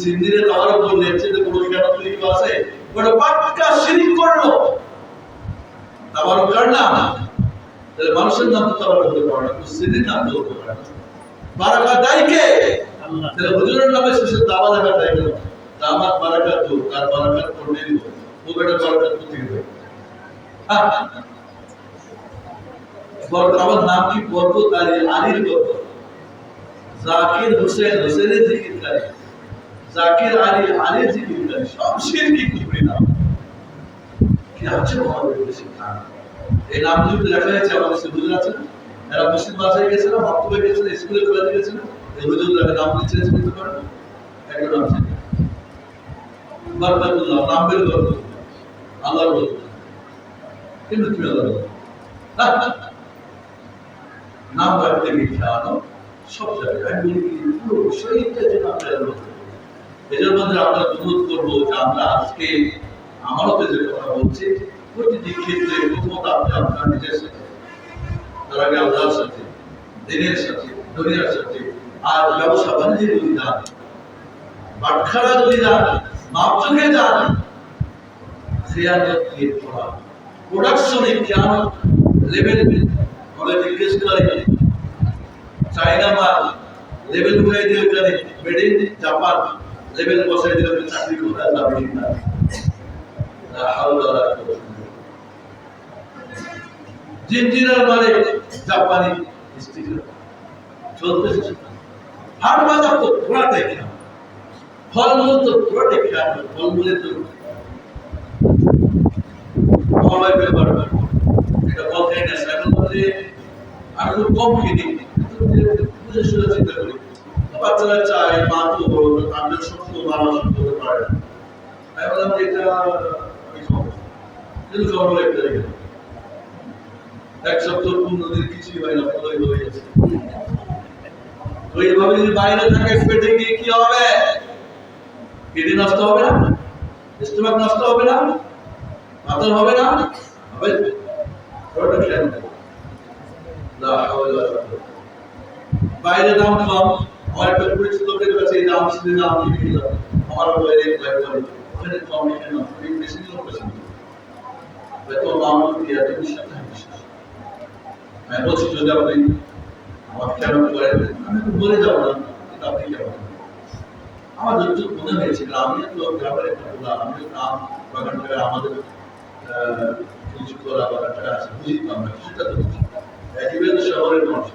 সিন্ধিরে তাবারক বললে যে কোনো খেয়ানত কি আছে, ওটা পাক্কা শিরক করলো। তাবারক কার নাম, তাহলে মানুষের নাম তো তাবারক হতে পারে না, সিন্ধির নাম তো হতে পারে না। বারাকা দেয় কে আল্লাহ, তাহলে হুজুরের নামে শেষে দাবা লাগা দেয় কেন, দামাত বারাকাত তো তার বারাকাত করলেই ও বেটা বারাকাত কোথা থেকে দেয়। আমার নাম কি বরকত আলী, আলীর বরকত, জাকির হোসেন, হোসেনের জিকিরকারী, জাকির আলী, আলীর জিকিরকারী, সব শিরকি কুফরি নাম। কি আছে আমাদের দেশে নাম, এই নামগুলো লেখা হয়েছে আমাদের সে হুজুর আছে, এরা মুসলিম বাসায় গেছিল, মক্তবে গেছিল, স্কুলে কলেজে গেছিল, এই হুজুররা নাম দিচ্ছে চিনতে পারেন, একটা নাম ছিল বরকতুল্লাহ, নাম বের বরকত, আল্লাহর বরকত, কিন্তু কি আল্লাহ নাম রাখতে বিখ্যাত সব জায়গায়। আমি বলি পুরো শরীরটা যেন আপনারা এদের মধ্যে আমরা অনুরোধ করবো যে আমরা আজকে আমারও যে কথা বলছি প্রতিটি ক্ষেত্রে প্রথমত আপনি আপনার নিজের সাথে, তার আগে আল্লাহর সাথে, দিনের সাথে, দুনিয়ার সাথে, আর ব্যবসা বাণিজ্যের যদি যান, বাটখারা যদি যান, মাপচোখে যান, খেয়ানত দিয়ে পড়া, প্রোডাকশনে খেয়ানত লেভেল আমরা জিজ্ঞেস করি, চাইনা মাল লেভেল উঠাই দিয়ে ওখানে মেড ইন জাপান লেভেল বসাই দিলে চাকরি কোথায় যাবে না। জিনজিরার মানে জাপানি স্টিকার চলতেছে, হাট বাজার তো পুরাটাই খেয়া, ফলমূল তো পুরাটাই খেয়া, ফলমূলের তো আমার ব্যাপার এটা বলতে না এখন বলে আর খুব কম কিনি, বুঝে শুনে চিন্তা করি বাচ্চারা চায় মা তো বড় আমরা সত্য বাবা সত্য হতে পারে না, আমি বললাম যে এটা আমি খাবো, কিন্তু খাবো একটা রেখে এক সপ্তাহ 15 দিন কিছুই হয় না, ফলই হয়ে গেছে। তো এইভাবে যদি বাইরে থাকে পেটে গিয়ে কি হবে, কিডনি নষ্ট হবে না, স্টোমাক নষ্ট হবে না, পাথর হবে না, হবে ওটা খেয়াল রাখবে। বাইরে দাম কম, আমার একটা পরিচিত লোকের কাছে এই দাম ছিল, দাম লিখে দিলাম, আমার বাইরে ওখানে কম লিখে না, বেশি লোক বেশি হয়তো আমার কি এত বিশ্বাস না বিশ্বাস, আমি বলছি যদি আপনি আমার কেন করেন আমি তো বলে যাবো না, কিন্তু আপনি কেন আমার যতটুকু মনে হয়েছিল, আমি তো গ্রামের একটা বললাম, আমি তো গ্রাম বাগান থেকে আমাদের কিছু করা বাগানটা আছে বুঝিতাম না, সেটা তো বুঝি একেবারে তো শহরের মানুষ।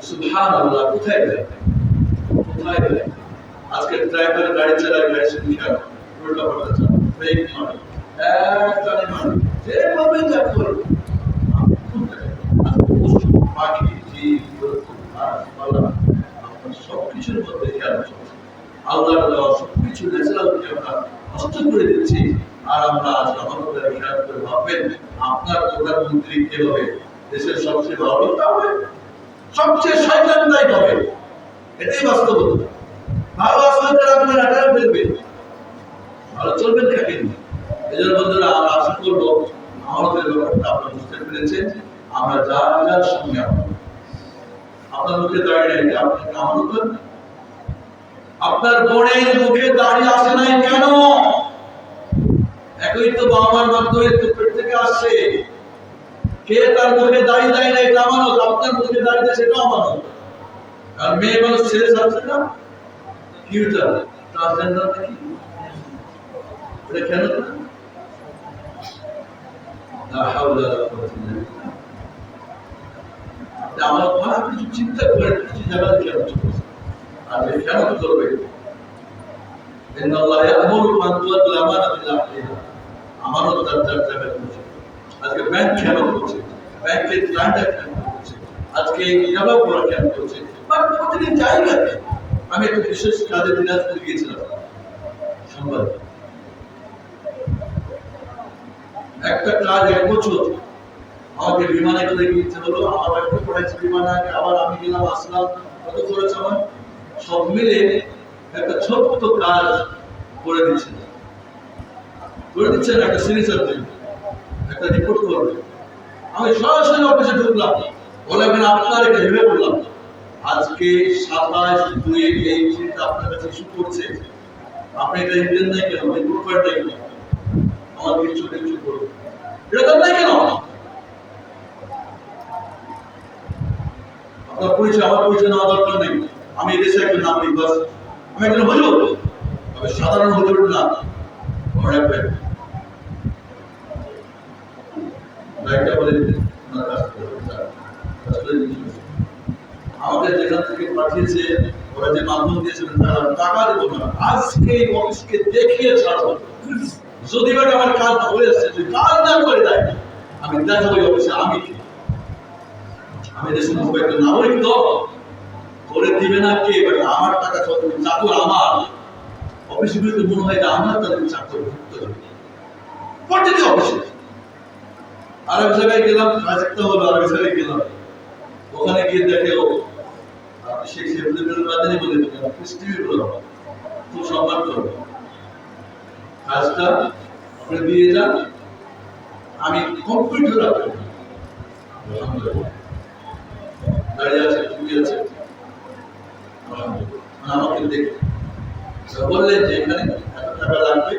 সুবহানাল্লাহ, কোথায় যায় কোথায় যায়, আজকে ড্রাইভার গাড়ি চালায়, গাড়ি শিক্ষা উল্টা পাল্টা চালায়, ফেক নয়, একটানে মানে যেভাবে যা করে পাখি জীব গাছপালা আপনার সব কিছুর মধ্যে খেয়াল চলছে। আল্লাহর দেওয়া সবকিছু ন্যাচারালকে আমরা নষ্ট করে দিচ্ছি। আর আমরা আজ আমাদের খেয়াল করে ভাববেন আপনার প্রধানমন্ত্রী কে হবে? দেশের সবচেয়ে ভালো লোকটা হবে, সবচেয়ে শয়তানটাই হবে। এটাই বাস্তবতা। ভালো আসলে আপনার আটারা ফেলবে, ভালো চলবেন কাকে নিয়ে? এই জন্য বন্ধুরা আমরা আশা করবো আমাদের ব্যাপারটা আপনারা বুঝতে পেরেছেন। আমরা যার সঙ্গে আপনার মুখে দাঁড়িয়ে রেখে আপনাকে আমানত, আপনার বোনের মুখে দাঁড়িয়ে আসে নাই কেন? একই তো বাবার মাধ্যমে তো পেট থেকে আসছে। কে তার মুখে দাঁড়িয়ে দেয় না, এটা আমানত। আপনার মুখে দাঁড়িয়ে সেটা আমানত। আর মেয়ে মানুষ ছেলে ছাড়ছে না, কি ওটা ট্রান্সজেন্ডার নাকি? এটা কেন না? আমার খারাপ কিছু চিন্তা করে কিছু জায়গায় কেন চলছে, আর কেন চলবে? আমারও তার জায়গায় করছে। আজকে ব্যাংক কেন করছে, ব্যাংকের ক্লায়েন্টরা কেন করছে, আজকে জবাব করা কেন করছে, প্রতিদিন জায়গাতে। আমি একটা বিশেষ কাজে দিনাজপুর গিয়েছিলাম সংবাদ, একটা কাজ 1 বছর আমাকে বিমানে করে গিয়েছে হলো। আমার একটা পড়াইছে বিমানে, আবার আমি গেলাম আসলাম। কত খরচ আমার? সব মিলে একটা ছোট্ট কাজ করে দিচ্ছেন একটা সিরিজের জন্য, একটা রিপোর্ট করবে। আমি সরাসরি অফিসে ঢুকলাম, বলবেন আপনার এটা ভেবে বললাম আজকে 27/2 এই চিন্তা আপনার কাছে ইস্যু করছে, আপনি এটা ইন্ডিয়ান নাই কেন, রিপোর্ট করেন নাই কেন? আমার কিছু করবে এরকম নাই কেন? আপনার পরিচয় আমার পরিচয় নেওয়া দরকার নেই। আমি এদেশে একজন নাগরিক, বাস আমি একজন হুজুর, তবে সাধারণ হুজুর না। আমাকে যেখান থেকে পাঠিয়েছে, ওরা যে মাধ্যম দিয়েছিলেন তারা টাকা দেবো না, আজকে এই অফিসকে দেখিয়ে ছাড়বো। যদি আমার কাজ হয়ে আসছে, যদি কাজ না করে দেয়, আমি দেখাবো এই অফিসে আমি দেশের একটা নাগরিক তো করে দিবে না কে? আমার টাকা চাকর আমার অফিসে গুলিতে মনে হয় যে আমার তাদের চাকর করতে হবে প্রতিটি অফিসে। আরেক জায়গায় গেলাম, কাজ একটা হলো, আরেক জায়গায় গেলাম, ওখানে গিয়ে দেখে শেখ শেফুদ্দিন বাদানি বলে খুব সম্মান করবো, কাজটা আপনি দিয়ে যান, আমি কমপ্লিট রাখবো। দাঁড়িয়ে আছে, চুপি আছে, আমাকে দেখে বললেন যে এখানে এত টাকা লাগবে,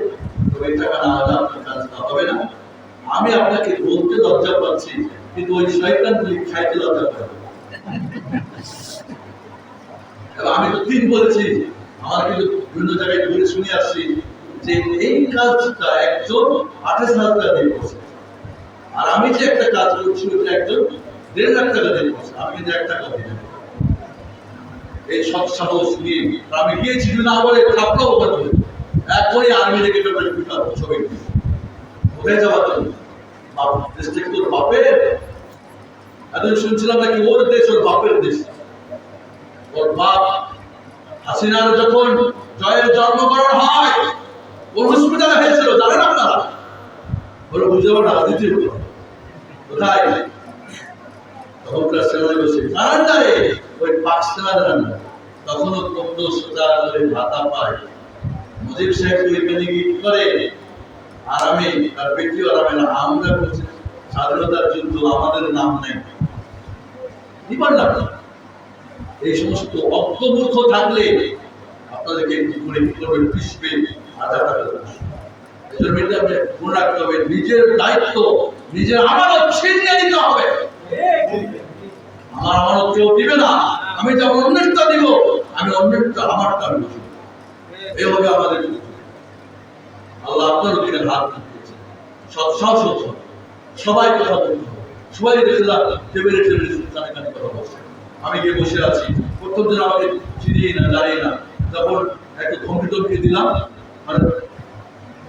তবে এই টাকা না হলে আপনার কাজটা হবে না। আমি আপনাকে বলতে লজ্জা পাচ্ছি, কিন্তু ওই শয়তান খাইতে লজ্জা পাবে। আমি তো 3 বলেছি, আমার কিন্তু বিভিন্ন জায়গায় ঘুরে শুনে আসছি যে এই কাজটা একজন 28,000 টাকা দিয়ে করছে, আর আমি যে একটা কাজ করছি ওটা একজন 1.5 লাখ টাকা দিয়ে করছে, আমি কিন্তু 1 টাকা দিই। এই সব সাহস নিয়ে আমি গিয়েছি না বলে খাপড়া ওপর করে একবারই আর্মি থেকে পেপারে পিটাবো ছবি কোথায় যাওয়ার জন্য? তোর বাপের এতদিন শুনছিলাম নাকি ওর দেশ, ওর বাপের দেশ। ওর বাপ হাসিনার যখন জয়ের জন্মগ্রহণ হয়, ওর হসপিটালে হয়েছিল, জানেন আপনারা? ওর বুঝে আবার রাজনীতি হতো কোথায়? তখনকার সেনায় বসে কারান্ডারে ওই পাকসেনার রান্না, তখনও 1500 টাকা করে ভাতা পায়। মুজিব সাহেব এখানে গিয়ে কি করে? আরামে, তার ব্যক্তিও আরামে না। আমরা বলছি স্বাধীনতার যুদ্ধ, আমাদের নাম নেই, কি পারলাম না। এই সমস্ত অজ্ঞমূর্খ থাকলে আপনাদেরকে কি করে কি করবেন? পিছবে আধার মনে রাখতে হবে, নিজের দায়িত্ব নিজের আমানত ছিনিয়ে নিতে হবে। আমার আমানত কেউ দিবে না, আমি যখন অন্যটা দিব, আমি অন্যটা আমারটা আমি দিব। এইভাবে আমাদের আল্লাহ আপনার দিকে হাত দিয়েছে। সবাই কথা বলতে হবে, সবাই টেবিলে কানে কথা বলছে। আমি গিয়ে বসে আছি, প্রথম দিন আমাকে চিনিয়ে না, দাঁড়িয়ে না, তখন একটা ধমকি দিলাম, আর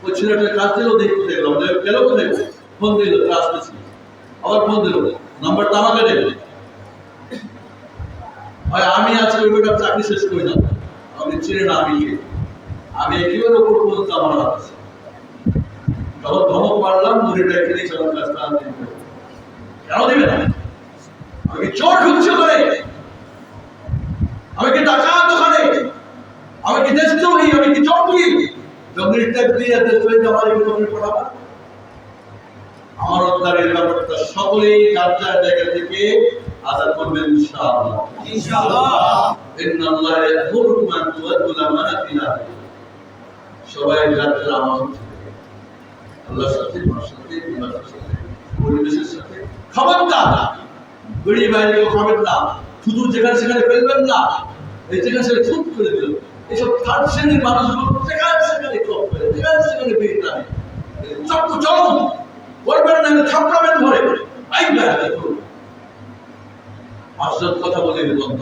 ওই ছেলেটার কাজ দিল, দেখে কোথায় গেলাম, গেল কোথায়? ফোন দিল, আসতেছি, আবার ফোন দিল, নাম্বারটা আমাকে দেবে। হয় আমি আজকে ওই বেটার চাকরি শেষ করে যাবো, আমাকে চিনে না আমি কে, আমি একেবারে ওপর পর্যন্ত আমার হাত আছে। যখন ধমক মারলাম মুড়িটা এখানেই চলার কাজটা কেন দিবে না? আমাকে চোর ঢুকছে করে, আমি কি ডাকাত ওখানে, আমি কি দেশদ্রোহী, আমি কি জঙ্গি, জঙ্গির ট্যাগ দিয়ে দেশদ্রোহী আমার এগুলো পড়াবা। আমার অত্যাচারের ব্যাপারটা সকলেই যার যার জায়গা থেকে আদায় করবেন ইনশাআল্লাহ। ইনশাআল্লাহ ইন্নাল্লাহ ইয়া'মুরুকুম আন তু'আদ্দুল আমানাতি ইলা আহলিহা। সবাই যার যার আমানত আল্লাহর সাথে, মানুষের সাথে, বিমানের সাথে, পরিবেশের সাথে খবরদার গড়িয়ে বাইরে কেউ খাবেন না, শুধু যেখানে সেখানে ফেলবেন না। এই যেখানে সেখানে ছুট করে দিল, এইসব থার্ড শ্রেণীর মানুষগুলো যেখানে সেখানে ক্লব করে, যেখানে সেখানে বের না চাপু চলুন করবেন না, থাপড়াবেন ধরে আসল কথা বলে বন্ধ।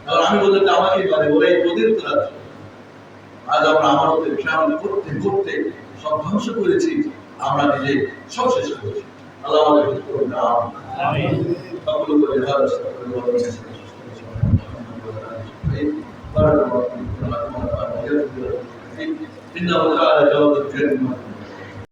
কারণ আমি বলতে আমাকেই পারে ওরাই প্রদীপ রাজ্য। আজ আমরা আমাদের খেয়াল করতে করতে সব ধ্বংস করেছি, আমরা নিজে সব শেষ করেছি। আল্লাহ আমাদের করুন আমিন। সকল করে ভালো إنه تعالى جواب الكريم